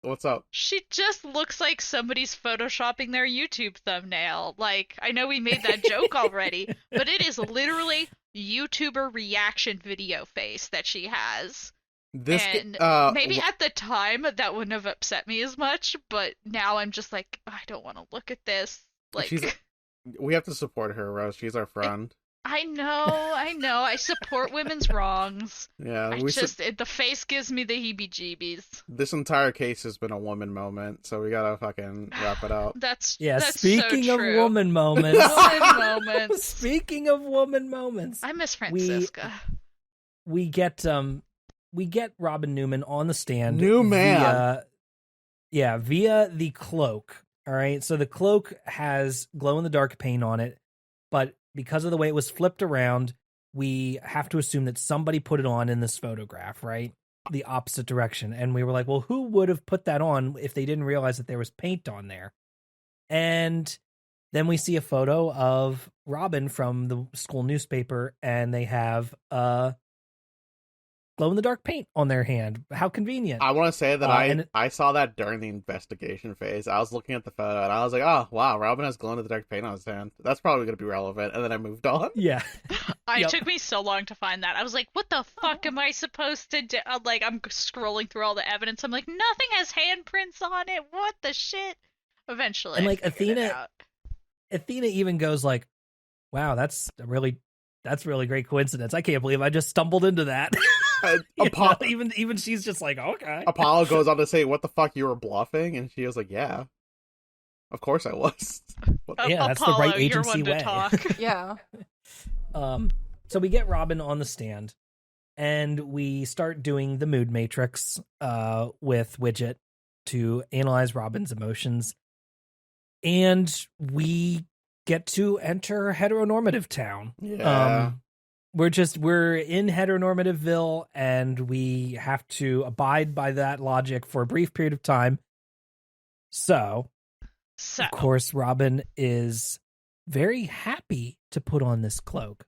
What's up? She just looks like somebody's photoshopping their YouTube thumbnail. Like, I know we made that joke already, but it is literally YouTuber reaction video face that she has. Maybe at the time that wouldn't have upset me as much, but now I'm just like, I don't want to look at this. Like, we have to support her, Rose. She's our friend. I know. I support women's wrongs. Yeah, the face gives me the heebie-jeebies. This entire case has been a woman moment, so we gotta fucking wrap it up. That's speaking so of true. woman moments. Speaking of woman moments. I miss Francisca. We get Robin Newman on the stand. Via the cloak. All right, so the cloak has glow-in-the-dark paint on it, but because of the way it was flipped around, we have to assume that somebody put it on in this photograph, right? The opposite direction. And we were like, well, who would have put that on if they didn't realize that there was paint on there? And then we see a photo of Robin from the school newspaper, and they have glow-in-the-dark paint on their hand. How convenient. I want to say that I saw that during the investigation phase. I was looking at the photo, and I was like, oh, wow, Robin has glow-in-the-dark paint on his hand. That's probably going to be relevant. And then I moved on. Yeah. It took me so long to find that. I was like, what the fuck am I supposed to do? Like, I'm scrolling through all the evidence. I'm like, nothing has handprints on it. What the shit? Eventually. And, like, Athena even goes like, wow, that's really great coincidence. I can't believe I just stumbled into that. Even she's just like, okay. Apollo goes on to say, what the fuck, you were bluffing? And she was like, yeah. Of course I was. Yeah, that's Apollo, the right agency you're one way. to talk. Yeah. So we get Robin on the stand, and we start doing the mood matrix with Widget to analyze Robin's emotions. And we get to enter heteronormative town. Yeah. We're in heteronormativeville, and we have to abide by that logic for a brief period of time. So of course, Robin is very happy to put on this cloak.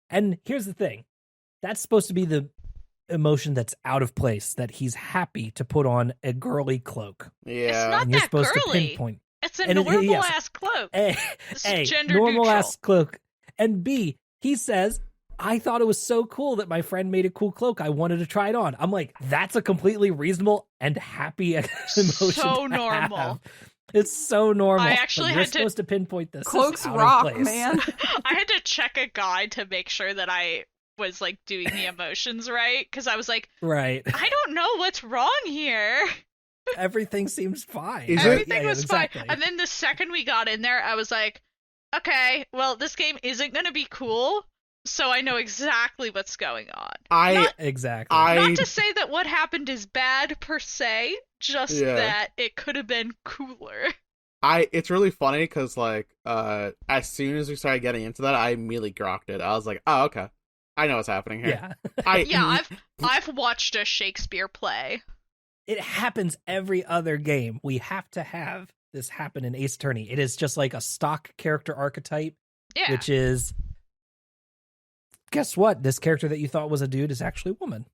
And here's the thing. That's supposed to be the emotion that's out of place, that he's happy to put on a girly cloak. Yeah. It's not and you're that supposed girly. to pinpoint. It's a normal-ass cloak. A gender normal-ass neutral. cloak. And B, he says, I thought it was so cool that my friend made a cool cloak. I wanted to try it on. I'm like, that's a completely reasonable and happy emotion. So normal. Have. It's so normal. I actually you're supposed to pinpoint this. Cloaks out of rock, place. man. I had to check a guide to make sure that I was like doing the emotions right, because I was like, right. I don't know what's wrong here. Everything seems fine. Everything was exactly. fine. And then the second we got in there, I was like, okay, well, this game isn't going to be cool, so I know exactly what's going on. Not to say that what happened is bad per se, just that it could have been cooler. It's really funny because like as soon as we started getting into that, I immediately grokked it. I was like, oh, okay, I know what's happening here. Yeah. I've watched a Shakespeare play. It happens every other game. We have to have this happen in Ace Attorney. It is just like a stock character archetype, which is, guess what? This character that you thought was a dude is actually a woman.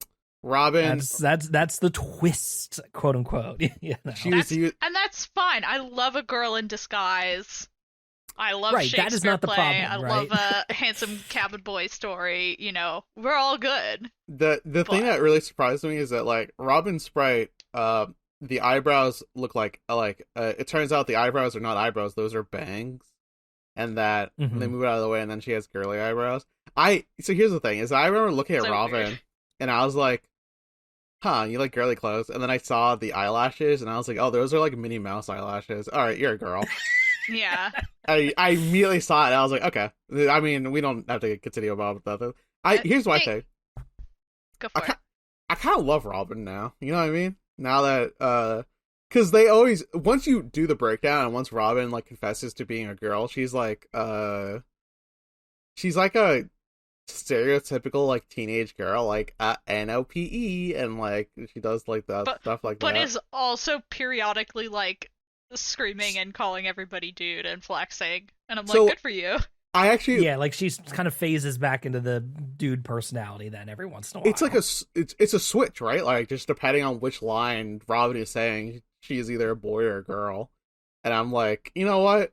Robin. That's the twist, quote unquote. You know? And that's fine. I love a girl in disguise. I love Shakespeare that is not the play. problem, I love a handsome cabin boy story. You know, we're all good. The thing that really surprised me is that like Robin Sprite, the eyebrows look like it turns out the eyebrows are not eyebrows; those are bangs. and that Mhm. they move it out of the way, and then she has curly eyebrows. So here's the thing: is I remember looking at So Robin, weird. and I was like, "Huh, you like girly clothes?" And then I saw the eyelashes, and I was like, "Oh, those are like Minnie Mouse eyelashes. All right, you're a girl." Yeah. I immediately saw it, and I was like, "Okay." I mean, we don't have to continue about that. Here's my Hey, thing. Go for it. I kind of love Robin now. You know what I mean? Now that because they always, once you do the breakdown and once Robin like confesses to being a girl, she's like a stereotypical like teenage girl, like NOPE, and like she does like that stuff like But that. is also periodically like screaming and calling everybody dude and flexing. And I'm like, So- good for you. I actually Yeah, like she's kind of phases back into the dude personality then every once in a while. it's like it's a switch, right? Like just depending on which line Robin is saying, she is either a boy or a girl. And I'm like, you know what?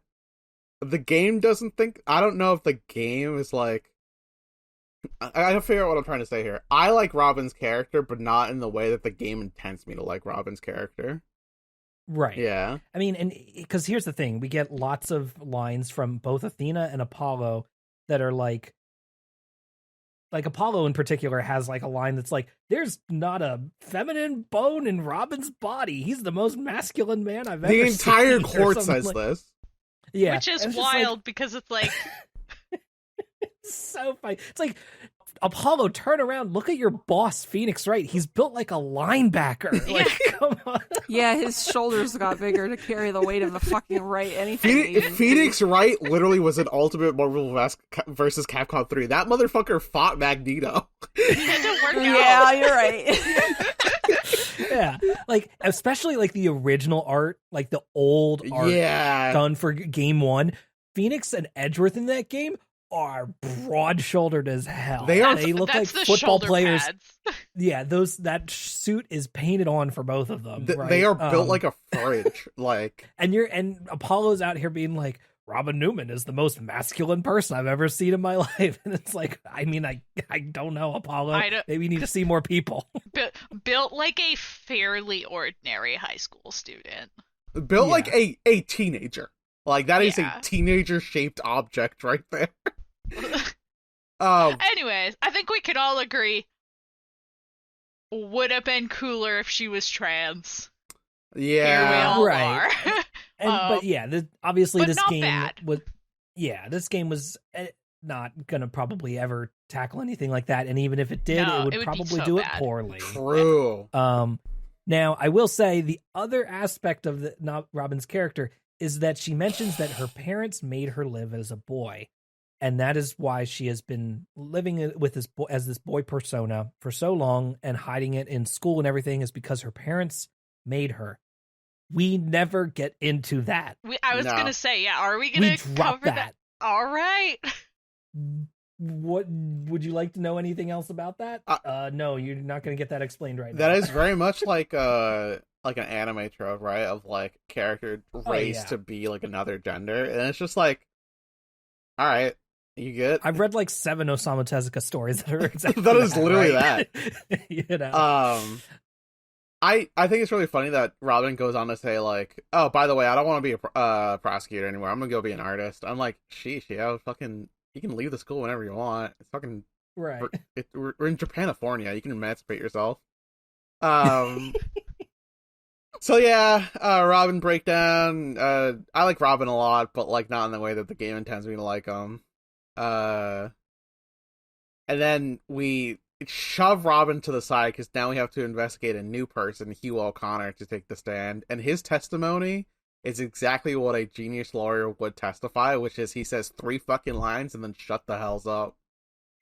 The game doesn't think. I don't know if the game is like. I don't figure out what I'm trying to say here. I like Robin's character, but not in the way that the game intends me to like Robin's character. Right. Yeah. I mean, and because here's the thing, we get lots of lines from both Athena and Apollo that are like Apollo in particular has like a line that's like, "There's not a feminine bone in Robin's body. He's the most masculine man I've ever The seen." entire or court something says like- this. Yeah, Which is and it's just like, wild because it's like, so funny. It's like, Apollo, turn around, look at your boss, Phoenix Wright. He's built like a linebacker. Like, come on. Yeah, his shoulders got bigger to carry the weight of the fucking right anything. Phoenix Wright literally was an Ultimate Marvel versus Capcom 3. That motherfucker fought Magneto. it had to work out. Yeah, you're right. Yeah, like especially like the original art, like the old art Yeah. done for game one. Phoenix and Edgeworth in that game are broad-shouldered as hell. They are- They look like That's the football shoulder players. pads. Yeah, that suit is painted on for both of them. Right? They are built like a fridge. Like, and Apollo's out here being like, Robin Newman is the most masculine person I've ever seen in my life, and it's like, I mean, I don't know, Apollo. I don't- Maybe you need to see more people. Built like a fairly ordinary high school student. built Yeah. like a teenager. Like, that is Yeah. a teenager-shaped object right there. Anyways, I think we can all agree would have been cooler if she was trans. Here we Yeah. all Right. are. But yeah, obviously but this not game bad. was, this game was not gonna probably ever tackle anything like that, and even if it did, No, it would it would be probably so do bad. it poorly. True. Now I will say the other aspect of not Robin's character is that she mentions that her parents made her live as a boy, and that is why she has been living with this boy as this boy persona for so long and hiding it in school and everything is because her parents made her. We never get into that. I was No. gonna say, yeah, are we We gonna drop cover that? All right. What would you like to know anything else about that? No, you're not going to get that explained right now. That is very much like an anime trope, right? Of like character raised yeah. to be like another gender, and it's just like, all right, you good? I've read like 7 Osamu Tezuka stories that are exactly That is literally right? You know. I think it's really funny that Robin goes on to say like, oh, by the way, I don't want to be a prosecutor anymore. I'm gonna go be an artist. I'm like, sheesh, yeah, fucking, you can leave the school whenever you want. It's fucking right. we're in Japanifornia. You can emancipate yourself. So yeah, Robin breakdown. I like Robin a lot, but like not in the way that the game intends me to like him. And then we shove Robin to the side because now we have to investigate a new person, Hugh O'Connor, to take the stand, and his testimony is exactly what a genius lawyer would testify, which is he says 3 fucking lines and then shut the hells up.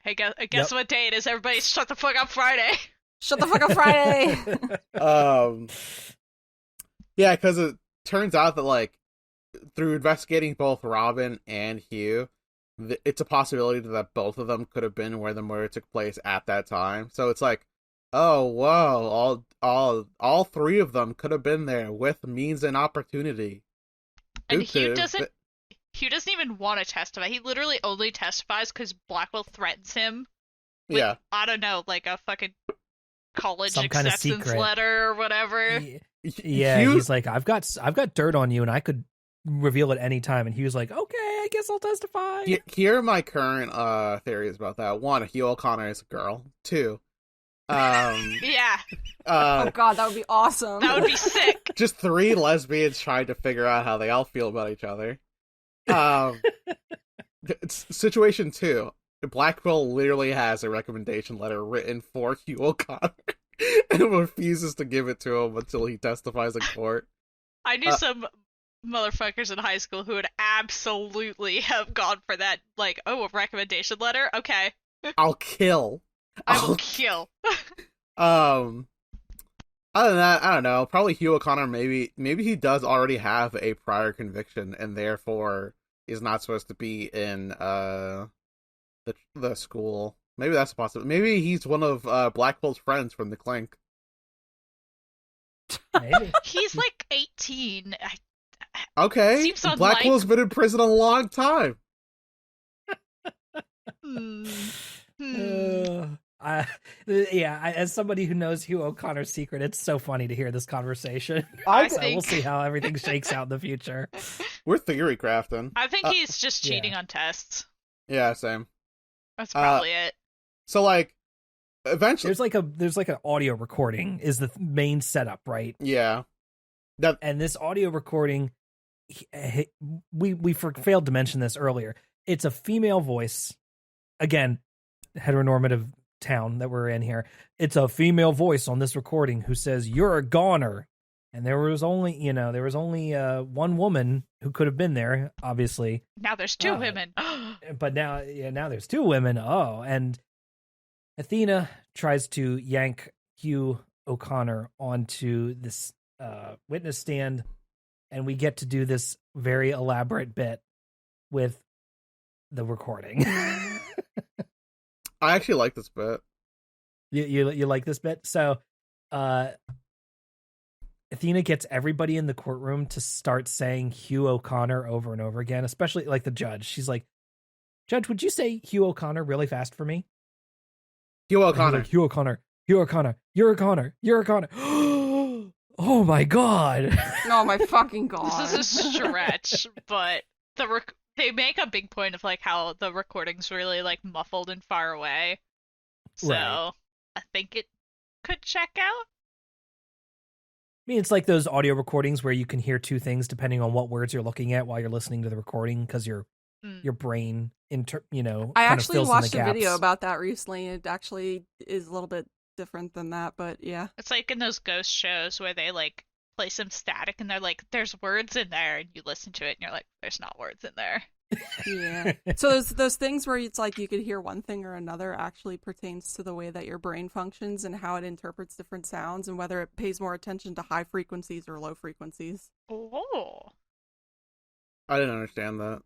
Hey, guess what day it is? Everybody shut the fuck up Friday. Shut the fuck up, Friday. Yeah, because it turns out that like through investigating both Robin and Hugh, it's a possibility that both of them could have been where the murder took place at that time. So it's like, oh whoa, all 3 of them could have been there with means and opportunity. And Hugh Hugh doesn't even want to testify. He literally only testifies because Blackwell threatens him. With, Yeah. I don't know, like a fucking college Some kind of acceptance secret. letter or whatever. Yeah, Hugh, he's like, I've got dirt on you, and I could reveal at any time. And he was like, okay, I guess I'll testify. Here are my current theories about that. One, Hugh O'Connor is a girl. Two, Yeah, Oh god, that would be awesome. that would be sick. just three lesbians trying to figure out how they all feel about each other. Situation two, Blackwell literally has a recommendation letter written for Hugh O'Connor and refuses to give it to him until he testifies in court. I knew some motherfuckers in high school who would absolutely have gone for that. Like, oh, a recommendation letter? Okay, I'll kill. I will kill. Other than that, I don't know. Probably Hugh O'Connor. Maybe he does already have a prior conviction, and therefore is not supposed to be in the school. Maybe that's possible. Maybe he's one of Blackwell's friends from the Clink. Maybe. He's like 18. Okay, Seems Blackwell's been in prison a long time. As somebody who knows Hugh O'Connor's secret, it's so funny to hear this conversation. I So think we'll see how everything shakes out in the future. We're theory crafting. I think he's just yeah. cheating on tests. Yeah, same. That's probably it. So like, eventually, There's like an audio recording is the main setup, right? yeah. And this audio recording, we failed to mention this earlier. It's a female voice. Again, heteronormative town that we're in here. It's a female voice on this recording who says, "You're a goner." And there was only one woman who could have been there, obviously. Now there's two women. But now there's two women. Oh, and Athena tries to yank Hugh O'Connor onto this witness stand, and we get to do this very elaborate bit with the recording. I actually like this bit. You like this bit? So, Athena gets everybody in the courtroom to start saying Hugh O'Connor over and over again, especially like the judge. She's like, "Judge, would you say Hugh O'Connor really fast for me?" Hugh O'Connor. Like, Hugh O'Connor. Hugh O'Connor. Hugh O'Connor. Hugh O'Connor. Oh my god. Oh my fucking god. This is a stretch, but they make a big point of like how the recording's really like muffled and far away. So Right. I think it could check out. I mean, it's like those audio recordings where you can hear two things depending on what words you're looking at while you're listening to the recording because your brain, I kind of actually fills in watched the a gaps. video about that recently. It actually is a little bit different than that, but yeah. It's like in those ghost shows where they like play some static and they're like, "There's words in there," and you listen to it and you're like, "There's not words in there." Yeah. So there's those things where it's like you could hear one thing or another actually pertains to the way that your brain functions and how it interprets different sounds and whether it pays more attention to high frequencies or low frequencies. Oh. I didn't understand that.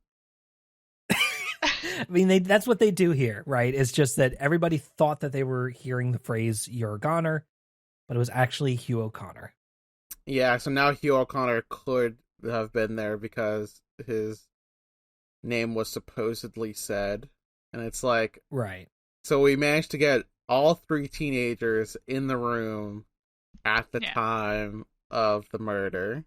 I mean, that's what they do here, right? It's just that everybody thought that they were hearing the phrase "you're a goner," but it was actually Hugh O'Connor. Yeah, so now Hugh O'Connor could have been there because his name was supposedly said. And it's like, Right. so we managed to get all three teenagers in the room at the time of the murder.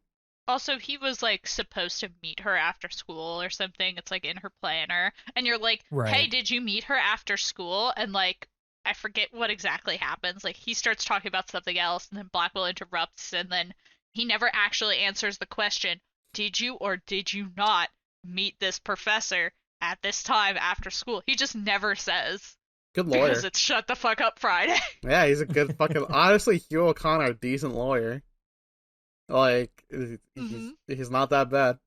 Also, he was like supposed to meet her after school or something. It's like in her planner. And you're like, Right. "Hey, did you meet her after school?" And like, I forget what exactly happens. Like, he starts talking about something else, and then Blackwell interrupts, and then he never actually answers the question, "Did you or did you not meet this professor at this time after school?" He just never says. Good lawyer. Because it's Shut the Fuck Up Friday. Yeah, he's a good fucking... Honestly, Hugh O'Connor, a decent lawyer. Like, he's not that bad.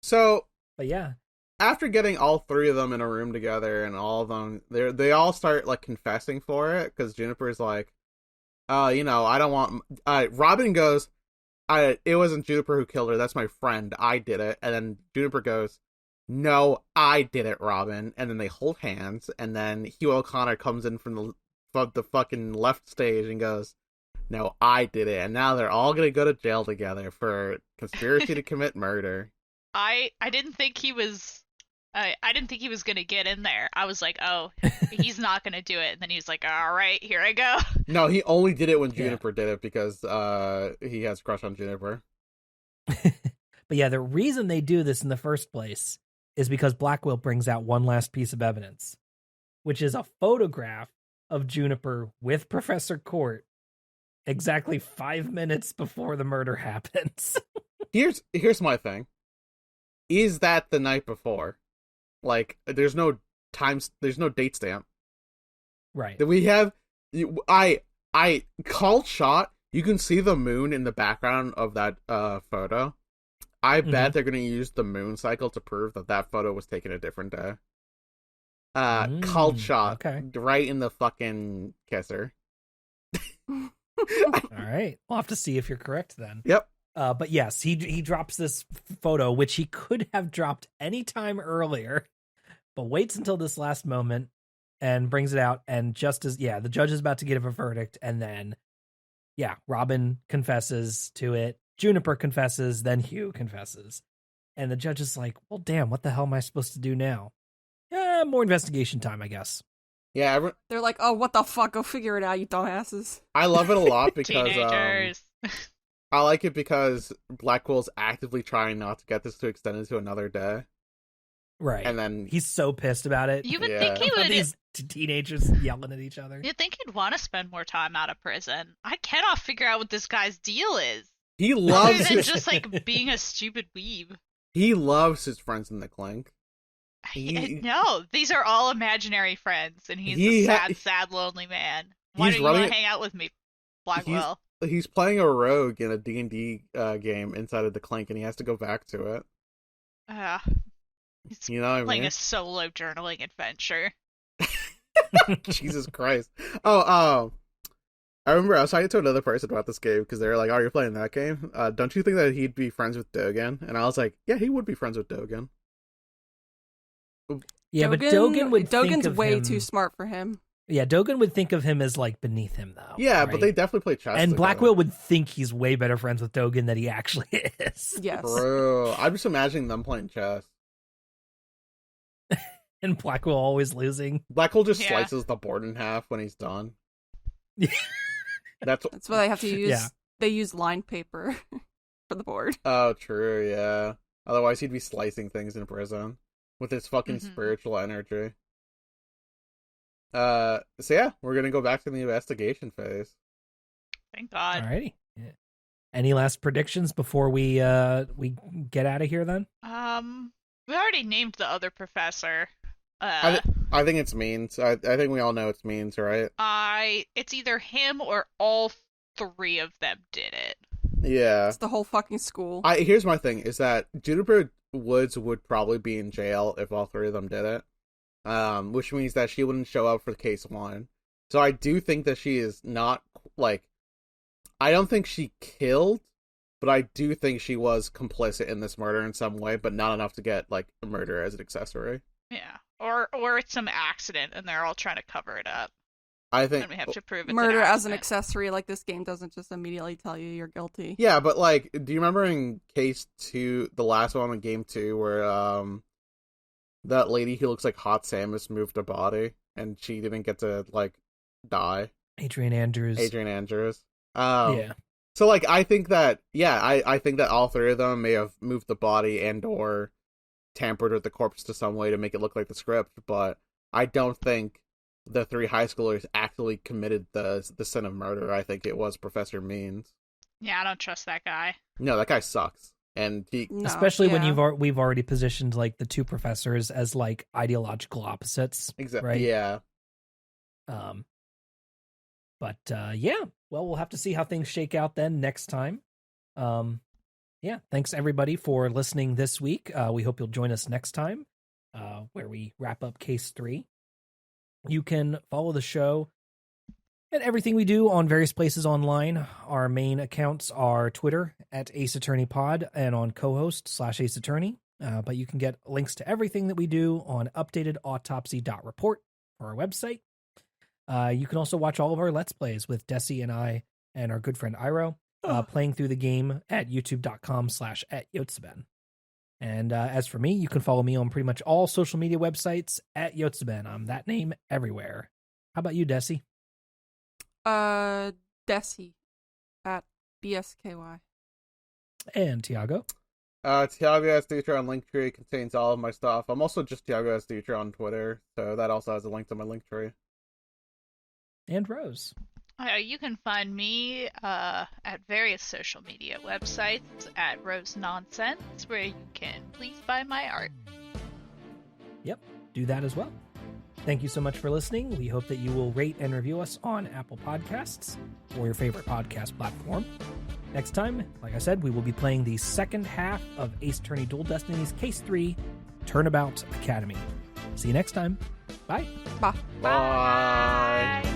So... But yeah. After getting all three of them in a room together and all of them, they all start, like, confessing for it, because Juniper's like, I don't want... Robin goes, it wasn't Juniper who killed her, that's my friend, I did it. And then Juniper goes, "No, I did it, Robin." And then they hold hands, and then Hugh O'Connor comes in from the fucking left stage and goes, "No, I did it." And now they're all gonna go to jail together for conspiracy to commit murder. I didn't think he was... I didn't think he was gonna get in there. I was like, "Oh, he's not gonna do it." And then he was like, "All right, here I go." No, he only did it when Juniper did it because he has a crush on Juniper. But yeah, the reason they do this in the first place is because Blackwell brings out one last piece of evidence, which is a photograph of Juniper with Professor Court exactly 5 minutes before the murder happens. Here's my thing. Is that the night before? Like, there's no date stamp. Right. That we have. I called shot. You can see the moon in the background of that photo. I bet they're going to use the moon cycle to prove that photo was taken a different day. Called shot. Okay. Right in the fucking kisser. All right. We'll have to see if you're correct then. Yep. But yes, he drops this photo, which he could have dropped any time earlier, but waits until this last moment and brings it out. And just as, the judge is about to give a verdict. And then, Robin confesses to it. Juniper confesses, then Hugh confesses. And the judge is like, well, damn, what the hell am I supposed to do now? Yeah, more investigation time, I guess. Yeah. They're like, oh, what the fuck? Go figure it out, you dumbasses. I love it a lot because Teenagers. I like it because Blackwell's actively trying not to get this to extend into another day. Right. And then he's so pissed about it. You would think he would. These teenagers yelling at each other. You'd think he'd want to spend more time out of prison. I cannot figure out what this guy's deal is. He Other loves than just like being a stupid weeb. He loves his friends in the clink. No, these are all imaginary friends, and he's a sad, lonely man. Why don't you want to hang out with me, Blackwell? He's playing a rogue in a D&D game inside of the clink, and he has to go back to it. He's playing a solo journaling adventure. Jesus Christ. Oh, I remember I was talking to another person about this game because they were like, oh, you're playing that game? Don't you think that he'd be friends with Dogen? And I was like, yeah, he would be friends with Dogen. Yeah, but Dogen's way too smart for him. Yeah, Dogen would think of him as like beneath him though. Yeah, right? But they definitely play chess. And together. Blackwell would think he's way better friends with Dogen than he actually is. Yes. Bro, I'm just imagining them playing chess. And Blackwell always losing. Blackwell just slices the board in half when he's done. That's why they have to use. Yeah. They use lined paper for the board. Oh, true. Yeah. Otherwise, he'd be slicing things in prison with his fucking spiritual energy. So yeah, we're gonna go back to the investigation phase. Thank God. Alrighty. Yeah. Any last predictions before we get out of here? Then. We already named the other professor. I think it's Means. I think we all know it's Means, right? It's either him or all three of them did it. Yeah. It's the whole fucking school. Here's my thing, is that Juniper Woods would probably be in jail if all three of them did it. Which means that she wouldn't show up for case one. So I do think that she is not, like, I don't think she killed, but I do think she was complicit in this murder in some way, but not enough to get, like, a murder as an accessory. Yeah. Or it's some accident and they're all trying to cover it up. I think and we have to prove it's murder an as an accessory. Like, this game doesn't just immediately tell you you're guilty. Yeah, but like, do you remember in case 2, the last one in game 2, where that lady who looks like Hot Samus moved a body and she didn't get to like die? Adrian Andrews. Yeah. So like, I think that I think that all three of them may have moved the body and or tampered with the corpse to some way to make it look like the script, but I don't think the 3 high schoolers actually committed the sin of murder. I think it was Professor Means. Yeah, I don't trust that guy. No, that guy sucks. And especially when we've already positioned like the 2 professors as like ideological opposites. Exactly. Right? Yeah. But well, we'll have to see how things shake out then next time. Thanks everybody for listening this week. We hope you'll join us next time, where we wrap up case 3. You can follow the show and everything we do on various places online. Our main accounts are Twitter at Ace Attorney Pod and on co-host /Ace Attorney. But you can get links to everything that we do on updated autopsy.report for our website. You can also watch all of our Let's Plays with Dessy and I and our good friend Iro playing through the game at youtube.com/@Yotsuben. And as for me, you can follow me on pretty much all social media websites at Yotsuben. I'm that name everywhere. How about you, Dessy? Dessy at BSKY. And Tiago. Tiago as Teacher on Linktree contains all of my stuff. I'm also just Tiago as Teacher on Twitter, so that also has a link to my Linktree. And Rose. You can find me at various social media websites at Rose Nonsense, where you can please buy my art. Yep, do that as well. Thank you so much for listening. We hope that you will rate and review us on Apple Podcasts or your favorite podcast platform. Next time, like I said, we will be playing the second half of Ace Attorney Dual Destinies Case 3, Turnabout Academy. See you next time. Bye. Bye. Bye.